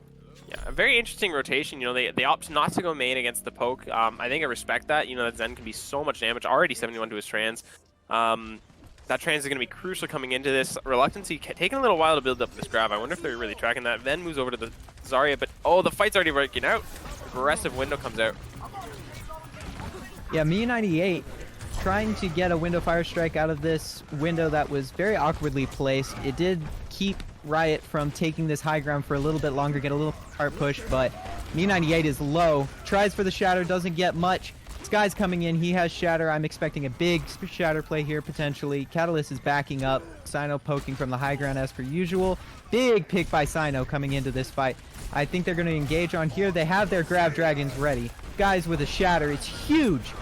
Yeah, a very interesting rotation. They opt not to go main against the poke. I think I respect that. That Zen can be so much damage. Already 71 to his trans. That trans is going to be crucial coming into this. Reluctancy taking a little while to build up this grab. I wonder if they're really tracking that. Ven moves over to the Zarya, but the fight's already breaking out. Aggressive window comes out. Yeah, Me98 trying to get a window fire strike out of this window that was very awkwardly placed. It did keep Riot from taking this high ground for a little bit longer, get a little heart push, but Me98 is low. Tries for the shatter, doesn't get much. Sky's coming in, he has shatter. I'm expecting a big shatter play here potentially. Catalyst is backing up. Sino poking from the high ground as per usual. Big pick by Sino coming into this fight. I think they're going to engage on here. They have their grab dragons ready. Guys with a shatter, it's huge.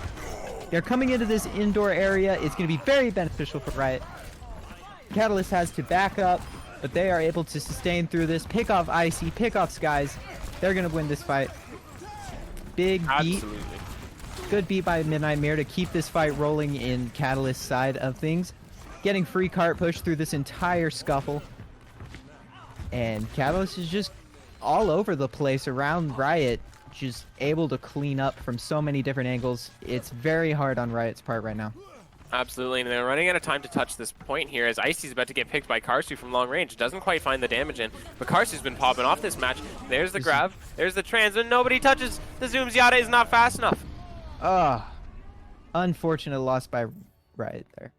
They're coming into this indoor area. It's going to be very beneficial for Riot. Catalyst has to back up, but they are able to sustain through this. Pick off Icy, pick off Skies. They're going to win this fight. Big beat. Absolutely. Good beat by Midnight Mirror to keep this fight rolling in Catalyst's side of things. Getting free cart push through this entire scuffle. And Catalyst is just all over the place around Riot, just able to clean up from so many different angles. It's very hard on Riot's part right now. Absolutely, and they're running out of time to touch this point here as Icy's about to get picked by Karsu from long range. Doesn't quite find the damage in, but Karsu's been popping off this match. There's the grab, there's the trans, and nobody touches. The Zoom's Yada is not fast enough. Unfortunate loss by Riot there.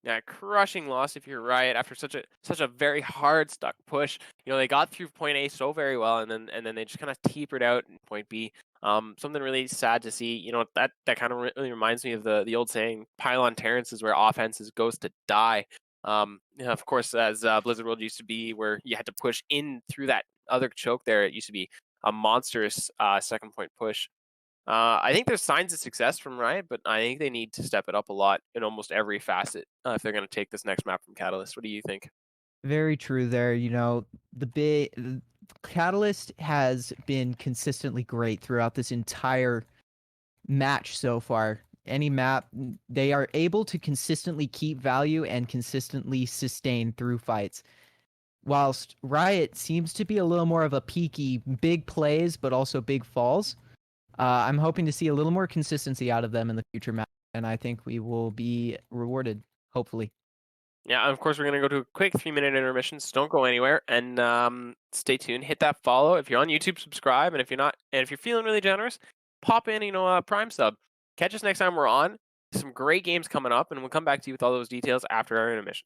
Yeah, crushing loss if you're Riot after such a very hard stuck push. They got through point A so very well, and then they just kind of tapered out in point B. Something really sad to see. That kind of really reminds me of the old saying, "Pylon Terrence is where offenses goes to die." Of course, as Blizzard World used to be, where you had to push in through that other choke there. It used to be a monstrous second point push. I think there's signs of success from Riot, but I think they need to step it up a lot in almost every facet if they're going to take this next map from Catalyst. What do you think? Very true there. The Catalyst has been consistently great throughout this entire match so far. Any map, they are able to consistently keep value and consistently sustain through fights. Whilst Riot seems to be a little more of a peaky, big plays, but also big falls. I'm hoping to see a little more consistency out of them in the future match, and I think we will be rewarded, hopefully. Yeah, of course, we're going to go to a quick 3-minute intermission, so don't go anywhere, and stay tuned. Hit that follow. If you're on YouTube, subscribe, and if you're not, and if you're feeling really generous, pop in, a Prime sub. Catch us next time we're on. Some great games coming up, and we'll come back to you with all those details after our intermission.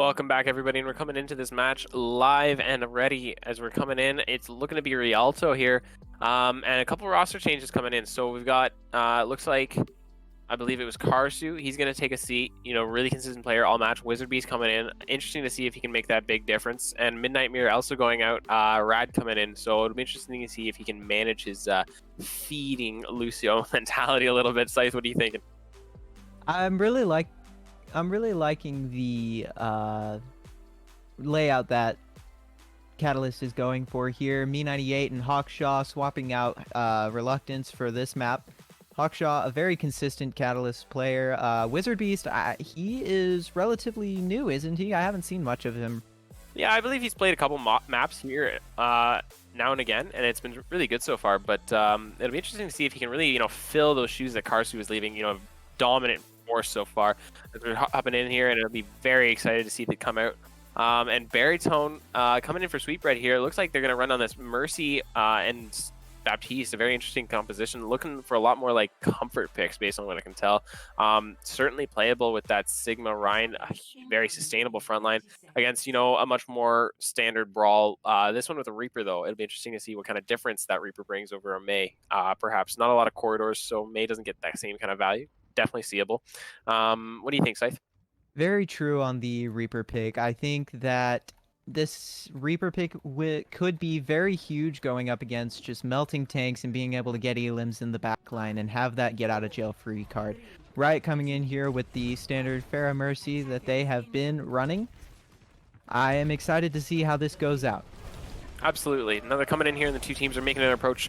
Welcome back, everybody, and we're coming into this match live and ready as we're coming in. It's looking to be Rialto here, and a couple roster changes coming in. So we've got, looks like, I believe it was Karsu. He's going to take a seat, you know, really consistent player all match. Wizard Beast coming in. Interesting to see if he can make that big difference. And Midnight Mirror also going out. Rad coming in. So it'll be interesting to see if he can manage his feeding Lucio mentality a little bit. Scythe, what are you thinking? I'm really liking the layout that Catalyst is going for here. Me98 and Hawkshaw swapping out Reluctance for this map. Hawkshaw, a very consistent Catalyst player. Wizard Beast, he is relatively new, isn't he? I haven't seen much of him. Yeah, I believe he's played a couple maps here now and again, and it's been really good so far. But it'll be interesting to see if he can really, you know, fill those shoes that Karsu was leaving. You know, dominant force so far. As we're hopping in here, and it'll be very excited to see them come out. And Baritone coming in for Sweetbread here. It looks like they're going to run on this Mercy and Baptiste, a very interesting composition, looking for a lot more like comfort picks based on what I can tell. Certainly playable with that Sigma Ryan, a very sustainable frontline against, you know, a much more standard brawl. This one with a Reaper, though, it'll be interesting to see what kind of difference that Reaper brings over a Mei. Perhaps not a lot of corridors, so Mei doesn't get that same kind of value. Definitely seeable. What do you think, Scythe? Very true on the Reaper pick. I think that this Reaper pick could be very huge going up against just melting tanks and being able to get elims in the backline and have that get out of jail free card. Riot coming in here with the standard Pharah Mercy that they have been running. I am excited to see how this goes out. Absolutely. Now they're coming in here, and the two teams are making an approach.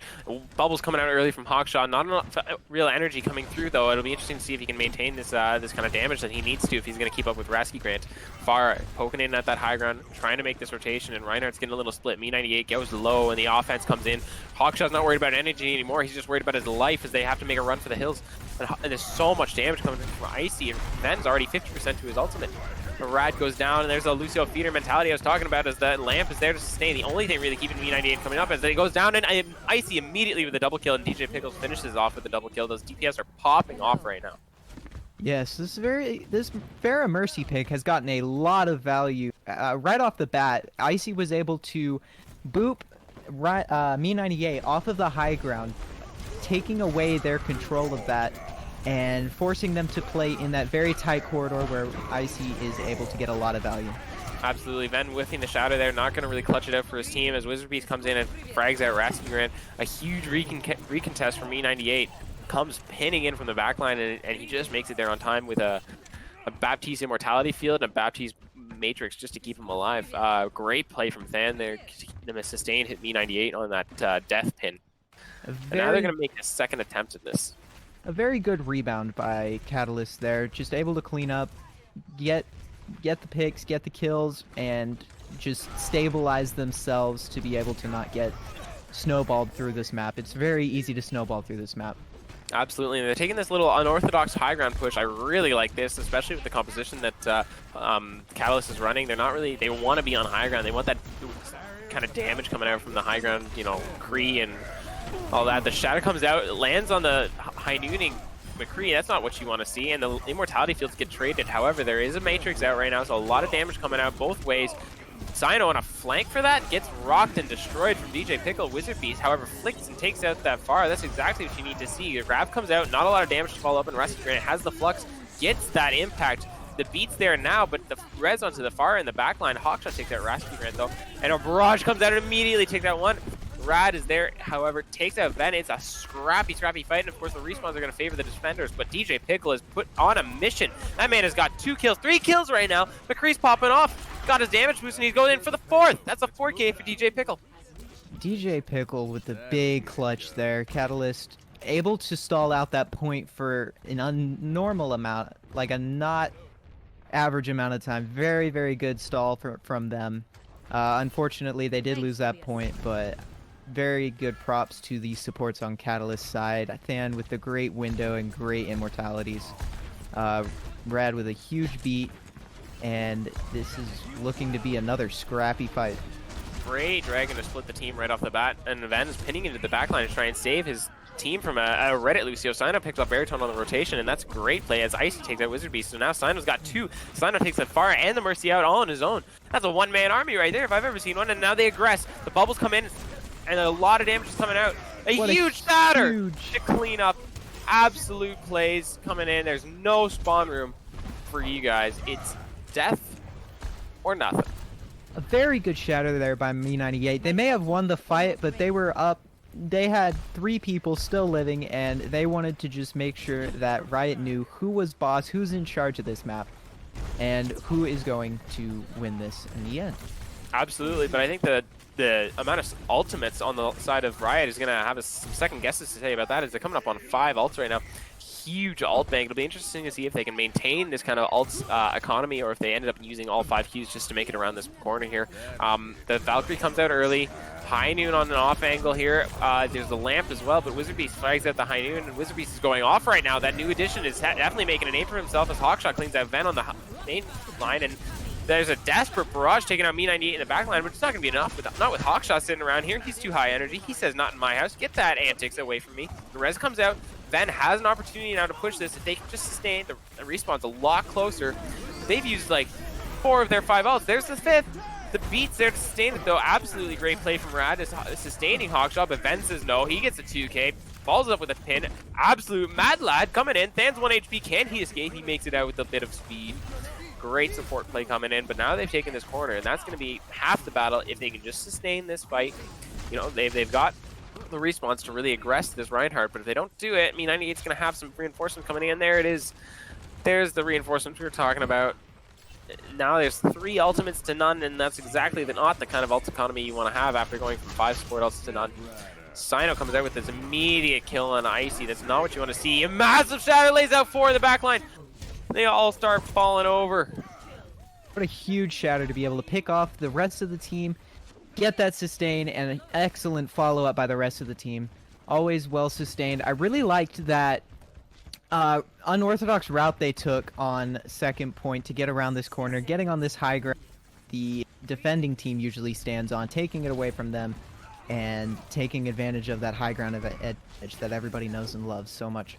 Bubbles coming out early from Hawkshaw. Not enough real energy coming through, though. It'll be interesting to see if he can maintain this this kind of damage that he needs to if he's going to keep up with Rasky Grant. Far poking in at that high ground, trying to make this rotation, and Reinhardt's getting a little split. Me98 goes low, and the offense comes in. Hawkshaw's not worried about energy anymore. He's just worried about his life as they have to make a run for the hills. And there's so much damage coming from Icy, and Ven's already 50% to his ultimate. Rad goes down, and there's a Lucio feeder mentality I was talking about, as that lamp is there to sustain. The only thing really keeping Me98 coming up is that he goes down, and Icy immediately with a double kill, and DJ Pickles finishes off with a double kill. Those DPS are popping off right now. Yes, this Pharah Mercy pick has gotten a lot of value. Right off the bat, Icy was able to boop Me98 off of the high ground, taking away their control of that and forcing them to play in that very tight corridor where Icy is able to get a lot of value. Absolutely. Ven whiffing the shadow there, not going to really clutch it out for his team as Wizard Beast comes in and frags out Rasky Grant. A huge recontest from Me98. Comes pinning in from the backline, and he just makes it there on time with a Baptiste Immortality Field and a Baptiste Matrix just to keep him alive. Great play from Than there, keeping him a sustained hit Me98 on that death pin. And now they're going to make a second attempt at this. A very good rebound by Catalyst there, just able to clean up, get the picks, get the kills, and just stabilize themselves to be able to not get snowballed through this map. It's very easy to snowball through this map. Absolutely, and they're taking this little unorthodox high ground push. I really like this, especially with the composition that Catalyst is running. They want to be on high ground. They want that kind of damage coming out from the high ground, you know, Kree and all that. The shadow comes out, it lands on the high nooning McCree. That's not what you want to see, and the immortality fields get traded. However, there is a Matrix out right now, so a lot of damage coming out both ways. Cyno on a flank for that gets rocked and destroyed from DJ Pickle. Wizard Beast, however, flicks and takes out that far. That's exactly what you need to see. The grab comes out, not a lot of damage to follow up, and Rasky Grant has the flux, gets that impact. The beat's there now, but the res onto the far in the backline. Hawkshot takes out Rasky Grant, though, and a barrage comes out and immediately takes out one. Rad is there, however, takes out Ven. It's a scrappy fight, and of course the respawns are going to favor the defenders, but DJ Pickle is put on a mission. That man has got 2 kills, 3 kills right now. McCree's popping off, got his damage boost, and he's going in for the 4th. That's a 4K for DJ Pickle. DJ Pickle with the big clutch there. Catalyst able to stall out that point for an unnormal amount, like a not average amount of time. Very, very good stall from them. Unfortunately, they did lose that point, but very good props to the supports on Catalyst side. Than with the great window and great immortalities. Rad with a huge beat, and this is looking to be another scrappy fight. Great Dragon to split the team right off the bat, and Van is pinning into the backline to try and save his team from a Reddit. Lucio Sino picks up Baritone on the rotation, and that's a great play as Icy takes out Wizard Beast. So now Sino's got 2. Sino takes the Pharah and the Mercy out all on his own. That's a one-man army right there if I've ever seen one, and now they aggress. The bubbles come in, and a lot of damage is coming out. A huge shatter to clean up. Absolute plays coming in. There's no spawn room for you guys. It's death or nothing. A very good shatter there by Me98. They may have won the fight, but they were up. They had 3 people still living, and they wanted to just make sure that Riot knew who was boss, who's in charge of this map, and who is going to win this in the end. Absolutely, but I think the amount of ultimates on the side of Riot is going to have some second guesses to say about that, as they're coming up on 5 ults right now. Huge ult bank. It'll be interesting to see if they can maintain this kind of ult economy, or if they ended up using all 5 Qs just to make it around this corner here. The Valkyrie comes out early. High Noon on an off angle here. There's the lamp as well, but Wizard Beast flags out the High Noon, and Wizard Beast is going off right now. That new addition is definitely making a name for himself as Hawkshot cleans out Ven on the main line, and there's a desperate barrage taking out Me98 in the back line, but it's not going to be enough. Not with Hawkshot sitting around here. He's too high energy. He says, not in my house. Get that antics away from me. The res comes out. Ven has an opportunity now to push this. If they can just sustain, the respawn's a lot closer. They've used like 4 of their 5 ults. There's the 5th. The beat's there to sustain it, though. Absolutely great play from Rad is sustaining Hawkshot, but Ven says no. He gets a 2k. Follows up with a pin. Absolute mad lad coming in. Than's 1 HP. Can he escape? He makes it out with a bit of speed. Great support play coming in, but now they've taken this corner, and that's going to be half the battle if they can just sustain this fight. You know, they've got the respawns to really aggress this Reinhardt, but if they don't do it, Me98's going to have some reinforcement coming in. There it is. There's the reinforcements we were talking about. Now there's 3 ultimates to none, and that's exactly not the kind of ult economy you want to have after going from 5 support ults to none. Sino comes out with this immediate kill on Icy. That's not what you want to see. A massive shatter lays out 4 in the back line. They all start falling over. What a huge shatter to be able to pick off the rest of the team, get that sustain, and an excellent follow-up by the rest of the team. Always well sustained. I really liked that unorthodox route they took on second point to get around this corner, getting on this high ground the defending team usually stands on, taking it away from them, and taking advantage of that high ground edge that everybody knows and loves so much.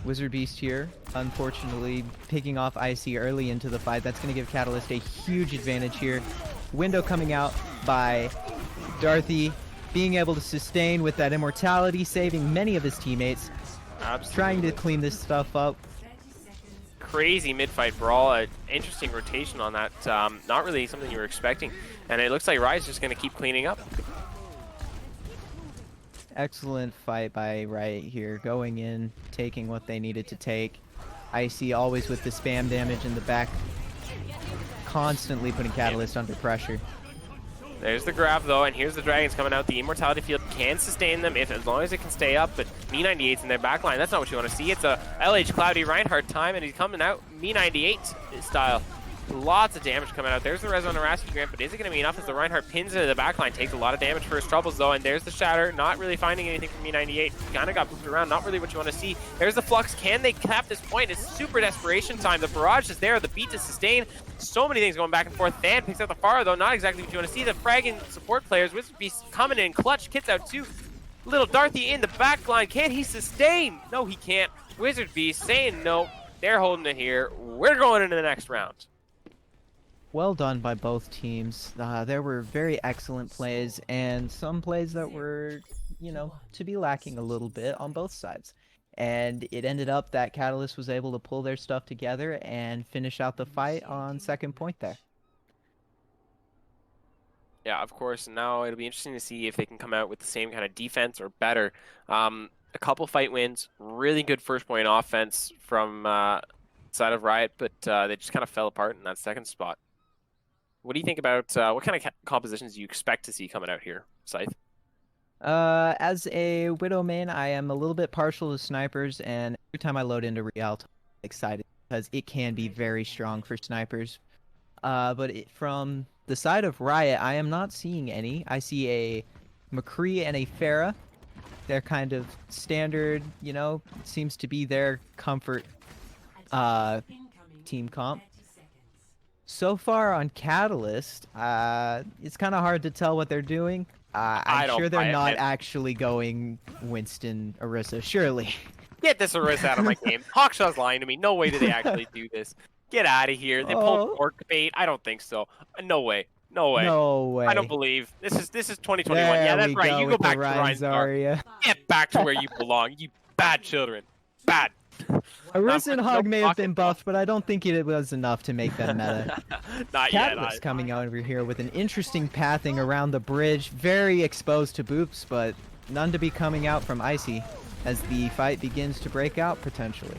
Wizard Beast here, unfortunately, picking off Icy early into the fight. That's going to give Catalyst a huge advantage here. Window coming out by Darthy, being able to sustain with that immortality, saving many of his teammates. Absolutely. Trying to clean this stuff up. Crazy mid-fight brawl. Interesting rotation on that. Not really something you were expecting. And it looks like Riot's just going to keep cleaning up. Excellent fight by Riot here, going in, taking what they needed to take. Icy always with the spam damage in the back, constantly putting Catalyst under pressure. There's the grab though, and here's the dragons coming out. The immortality field can sustain them as long as it can stay up, but Me98's in their back line. That's not what you want to see. It's a LH Cloudy Reinhardt time, and he's coming out Me98 style. Lots of damage coming out. There's the res on the Rasky Grant, but is it going to be enough as the Reinhardt pins into the backline? Takes a lot of damage for his troubles, though, and there's the shatter. Not really finding anything from Me98. Kind of got moved around. Not really what you want to see. There's the flux. Can they cap this point? It's super desperation time. The barrage is there. The beat to sustain. So many things going back and forth. Than picks out the Pharah, though. Not exactly what you want to see. The fragging support players. Wizard Beast coming in clutch. Kits out too. Little Darthy in the backline. Can he sustain? No, he can't. Wizard Beast saying no. They're holding it here. We're going into the next round. Well done by both teams. There were very excellent plays and some plays that were, you know, to be lacking a little bit on both sides. And it ended up that Catalyst was able to pull their stuff together and finish out the fight on second point there. Yeah, of course. Now it'll be interesting to see if they can come out with the same kind of defense or better. A couple fight wins, really good first point offense from side of Riot, but they just kind of fell apart in that second spot. What do you think about what kind of compositions do you expect to see coming out here, Scythe? As a Widow main, I am a little bit partial to snipers, and every time I load into Riot, I'm excited because it can be very strong for snipers. But from the side of Riot, I am not seeing any. I see a McCree and a Pharah. They're kind of standard, you know, seems to be their comfort team comp. So far on Catalyst, it's kind of hard to tell what they're doing. I I'm don't sure buy they're it, not man. actually going Winston Orisa, surely. Get this Orisa out of my game. Hawkshaw's lying to me. No way do they actually do this. Get out of here. They pulled Oh. pork bait. I don't think so. No way. No way. No way. I don't believe. This is 2021. There Yeah, that's we right. go You go with back the to Ryan Ryan. Zarya. Get back to where you belong. You bad children. Bad. Orisa and no Hog may have been pocket buffed, but I don't think it was enough to make them meta. Not yet. Catalyst coming out over here with an interesting pathing around the bridge, very exposed to boops, but none to be coming out from Icy as the fight begins to break out potentially.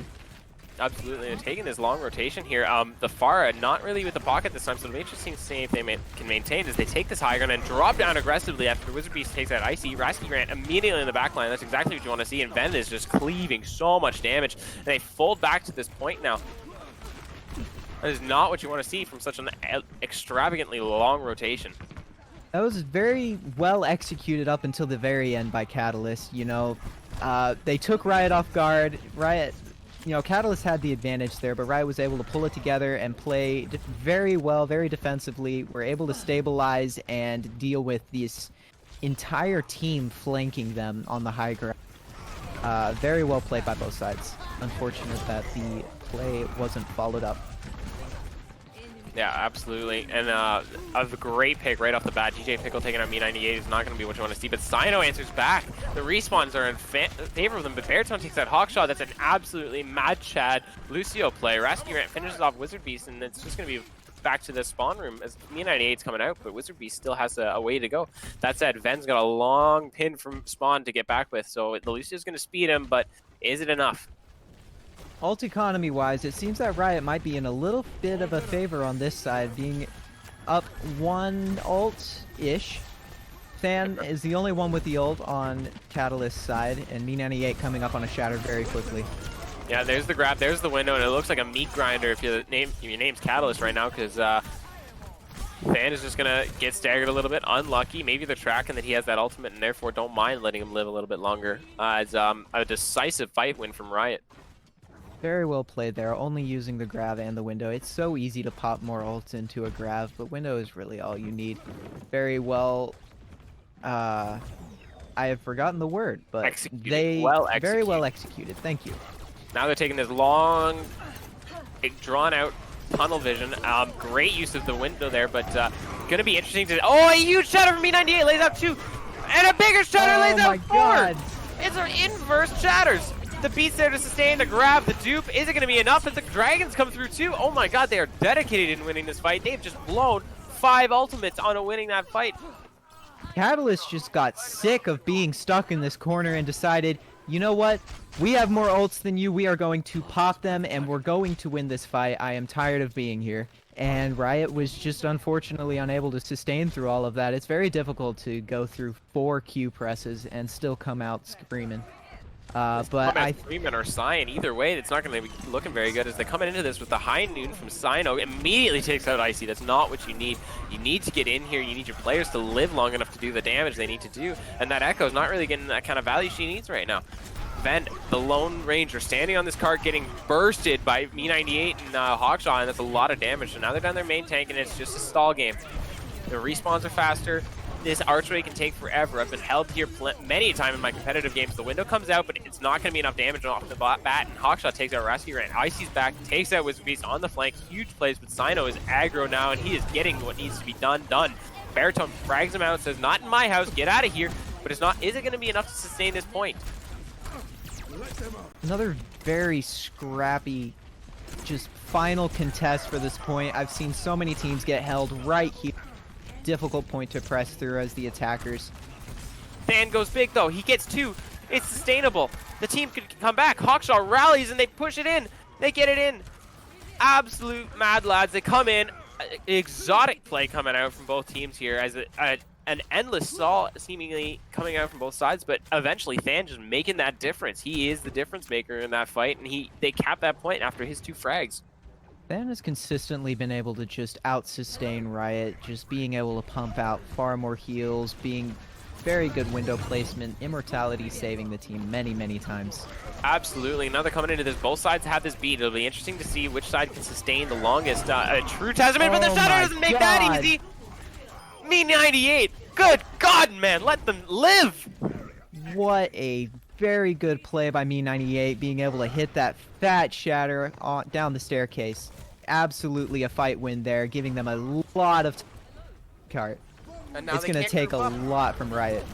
Absolutely, they're taking this long rotation here. The Pharah not really with the pocket this time, so it'll be interesting to see if they can maintain as they take this high ground and drop down aggressively after Wizard Beast takes out Icy. Rasky Grant immediately in the backline. That's exactly what you want to see, and Ven is just cleaving so much damage. And they fold back to this point now. That is not what you want to see from such an extravagantly long rotation. That was very well executed up until the very end by Catalyst. You know, they took Riot off guard. Riot, you know, Catalyst had the advantage there, but Riot was able to pull it together and play very well, very defensively. Were able to stabilize and deal with this entire team flanking them on the high ground. Very well played by both sides. Unfortunate that the play wasn't followed up. Yeah, absolutely. And a great pick right off the bat. DJ Pickle taking out Me98 is not going to be what you want to see, but Cyno answers back. The respawns are in favor of them, but Baritone takes that Hawkshot. That's an absolutely mad Chad Lucio play. Rasky Grant finishes off Wizard Beast, and it's just going to be back to the spawn room as Me98's coming out, but Wizard Beast still has a way to go. That said, Ven's got a long pin from spawn to get back with, so the Lucio's going to speed him, but is it enough? Ult economy wise, it seems that Riot might be in a little bit of a favor on this side, being up one ult-ish. Fan is the only one with the ult on Catalyst's side, and Me98 coming up on a shatter very quickly. Yeah, there's the grab, there's the window, and it looks like a meat grinder if your name's Catalyst right now, because Fan is just gonna get staggered a little bit, unlucky. Maybe they're tracking that he has that ultimate, and therefore don't mind letting him live a little bit longer. It's a decisive fight win from Riot. Very well played there, only using the grav and the window. It's so easy to pop more ults into a grav, but window is really all you need. Very well, I have forgotten the word, but Executed. they Well very well executed. executed. Thank you. Now they're taking this long, drawn-out tunnel vision. Great use of the window there, but gonna be interesting to. Oh, a huge shatter from Me98 lays out 2, and a bigger shatter lays out 4. God. It's an inverse shatters. The beat's there to sustain, the grab, the dupe. Is it going to be enough as the dragons come through too? Oh my god, they are dedicated in winning this fight. They've just blown 5 ultimates on winning that fight. Catalyst just got sick of being stuck in this corner and decided, you know what? We have more ults than you. We are going to pop them, and we're going to win this fight. I am tired of being here. And Riot was just unfortunately unable to sustain through all of that. It's very difficult to go through 4 Q presses and still come out screaming. But I Freeman or Cyan, either way, it's not going to be looking very good as they come into this with the high noon from Cyno. Immediately takes out Icy. That's not what you need. You need to get in here. You need your players to live long enough to do the damage they need to do. And that Echo's not really getting that kind of value she needs right now. Ven, the Lone Ranger, standing on this cart, getting bursted by Me98 and Hawkshot, and that's a lot of damage. So now they're down their main tank, and it's just a stall game. The respawns are faster. This archway can take forever. I've been held here many a time in my competitive games. The window comes out, but it's not going to be enough damage off the bat, and Hawkshot takes out Rescue Grant. Icy's back, takes out Wizard Beast on the flank. Huge plays, but Cyno is aggro now, and he is getting what needs to be done. Baritone frags him out, says, not in my house, get out of here. But it's not. Is it going to be enough to sustain this point? Another very scrappy, just final contest for this point. I've seen so many teams get held right here. Difficult point to press through as the attackers. Fan goes big though. He gets 2. It's sustainable. The team could come back. Hawkshot rallies and they push it in. They get it in. Absolute mad lads. They come in. Exotic play coming out from both teams here as an endless stall seemingly coming out from both sides, but eventually Fan just making that difference. He is the difference maker in that fight, and they cap that point after his 2 frags. Fan has consistently been able to just out-sustain Riot, just being able to pump out far more heals, being very good window placement, immortality saving the team many, many times. Absolutely. Now they're coming into this. Both sides have this beat. It'll be interesting to see which side can sustain the longest. A true testament, but the shadow doesn't make that easy. Me98 Good God, man, let them live! What a very good play by Me98, being able to hit that fat shatter down the staircase. Absolutely a fight win there, giving them a lot of cart. And now It's they going to can't take a group up. lot from Riot.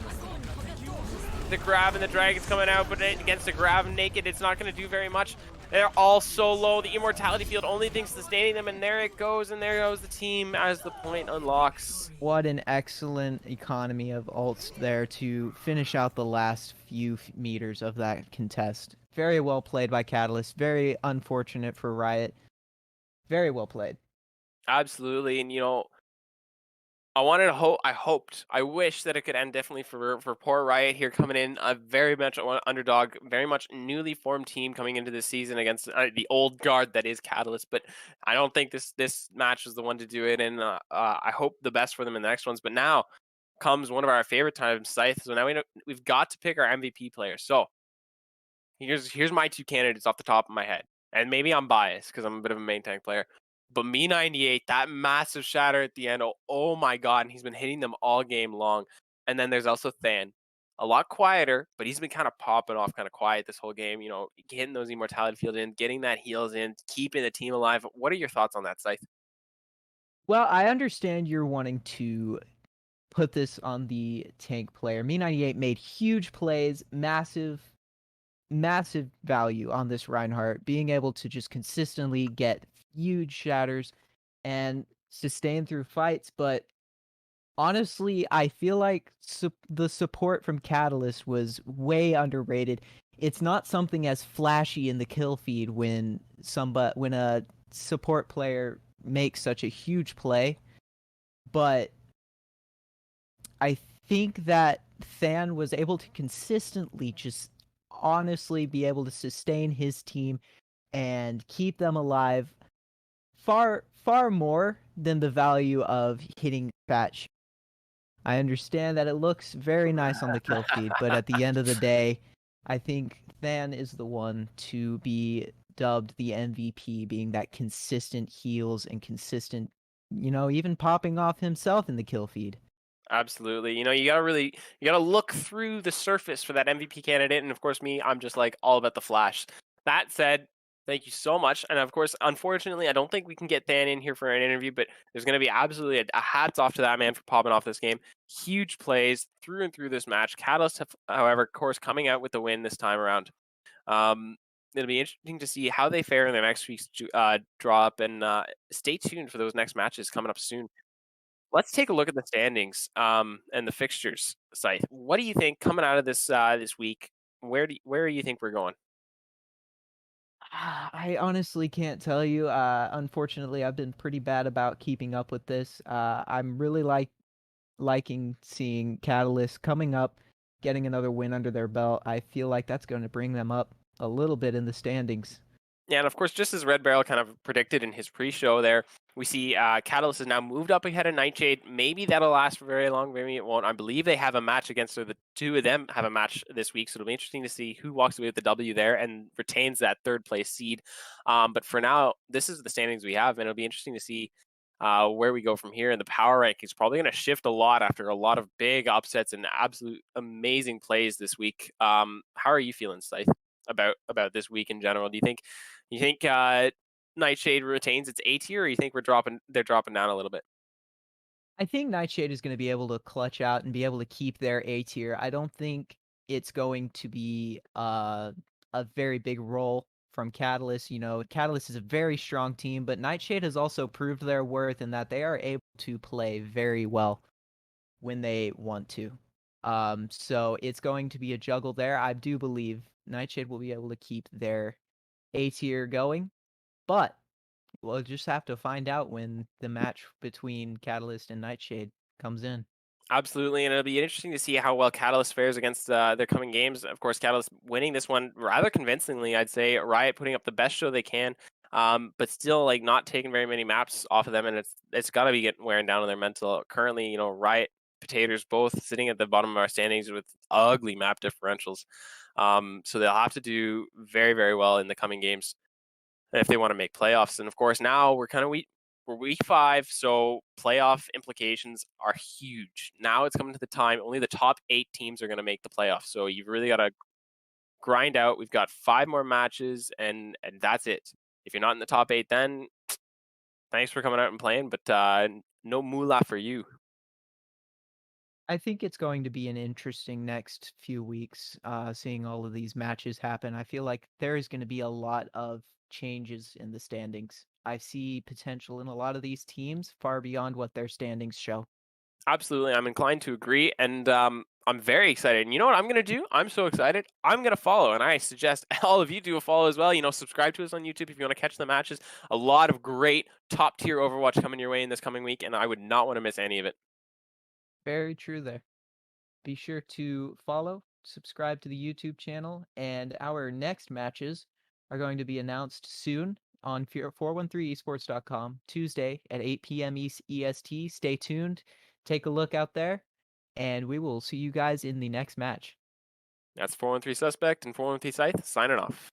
The grab and the dragon's coming out, but against the grab naked, it's not going to do very much. They're all so low. The immortality field only things sustaining them, and there it goes, and there goes the team as the point unlocks. What an excellent economy of ults there to finish out the last few meters of that contest. Very well played by Catalyst. Very unfortunate for Riot. Very well played. Absolutely, and I wish that it could end differently for poor Riot here coming in, a very much underdog, very much newly formed team coming into this season against the old guard that is Catalyst. But I don't think this match is the one to do it, and I hope the best for them in the next ones. But now comes one of our favorite times, Scythe. So now we've got to pick our MVP player. So here's my two candidates off the top of my head, and maybe I'm biased because I'm a bit of a main tank player. But Me98, that massive shatter at the end, oh my god, and he's been hitting them all game long. And then there's also Than, a lot quieter, but he's been kind of popping off kind of quiet this whole game, getting those immortality field in, getting that heals in, keeping the team alive. What are your thoughts on that, Scythe? Well, I understand you're wanting to put this on the tank player. Me98 made huge plays, massive value on this Reinhardt, being able to just consistently get huge shatters and sustain through fights. But honestly, I feel like the support from Catalyst was way underrated. It's not something as flashy in the kill feed when a support player makes such a huge play, but I think that Than was able to consistently just honestly be able to sustain his team and keep them alive far more than the value of hitting Batch. I understand that it looks very nice on the kill feed, but at the end of the day, I think Than is the one to be dubbed the MVP, being that consistent heals and consistent, even popping off himself in the kill feed. Absolutely. You gotta look through the surface for that MVP candidate. And of course, I'm just like all about the flash. That said, thank you so much. And of course, unfortunately, I don't think we can get Than in here for an interview, but there's going to be absolutely a hats off to that man for popping off this game. Huge plays through and through this match. Catalyst, however, of course, coming out with the win this time around. It'll be interesting to see how they fare in their next week's draw up, and stay tuned for those next matches coming up soon. Let's take a look at the standings and the fixtures, Scythe. What do you think coming out of this week? Where do you think we're going? I honestly can't tell you. Unfortunately, I've been pretty bad about keeping up with this. I'm really liking seeing Catalyst coming up, getting another win under their belt. I feel like that's going to bring them up a little bit in the standings. Yeah, and of course, just as Red Barrel kind of predicted in his pre-show there, we see Catalyst has now moved up ahead of Nightshade. Maybe that'll last for very long. Maybe it won't. I believe they have a match against her. The two of them have a match this week, so it'll be interesting to see who walks away with the W there and retains that third place seed. But for now, this is the standings we have, and it'll be interesting to see where we go from here. And the power rank is probably going to shift a lot after a lot of big upsets and absolute amazing plays this week. How are you feeling, Scythe, about this week in general? Do you think Nightshade retains its A tier, or you think they're dropping down a little bit? I think Nightshade is going to be able to clutch out and be able to keep their A tier. I don't think it's going to be a very big role from Catalyst. Catalyst is a very strong team, but Nightshade has also proved their worth in that they are able to play very well when they want to. So it's going to be a juggle there. I do believe Nightshade will be able to keep their A tier going, but we'll just have to find out when the match between Catalyst and Nightshade comes in. Absolutely, and it'll be interesting to see how well Catalyst fares against their coming games. Of course, Catalyst winning this one rather convincingly, I'd say. Riot putting up the best show they can, but still like not taking very many maps off of them, and it's got to be getting wearing down on their mental. Currently, Riot Potatoes both sitting at the bottom of our standings with ugly map differentials. So they'll have to do very, very well in the coming games if they want to make playoffs. And of course, now we're We're week 5, so playoff implications are huge. Now it's coming to the time. Only the top 8 teams are going to make the playoffs. So you've really got to grind out. We've got 5 more matches, and that's it. If you're not in the top 8, then thanks for coming out and playing, but no moolah for you. I think it's going to be an interesting next few weeks, seeing all of these matches happen. I feel like there is going to be a lot of changes in the standings. I see potential in a lot of these teams far beyond what their standings show. Absolutely. I'm inclined to agree, and I'm very excited. And you know what I'm going to do? I'm so excited. I'm going to follow, and I suggest all of you do a follow as well. Subscribe to us on YouTube if you want to catch the matches. A lot of great top-tier Overwatch coming your way in this coming week, and I would not want to miss any of it. Very true there. Be sure to follow, subscribe to the YouTube channel, and our next matches are going to be announced soon on 413esports.com, Tuesday at 8 p.m. EST. Stay tuned, take a look out there, and we will see you guys in the next match. That's 413 Suspect and 413 Scythe signing off.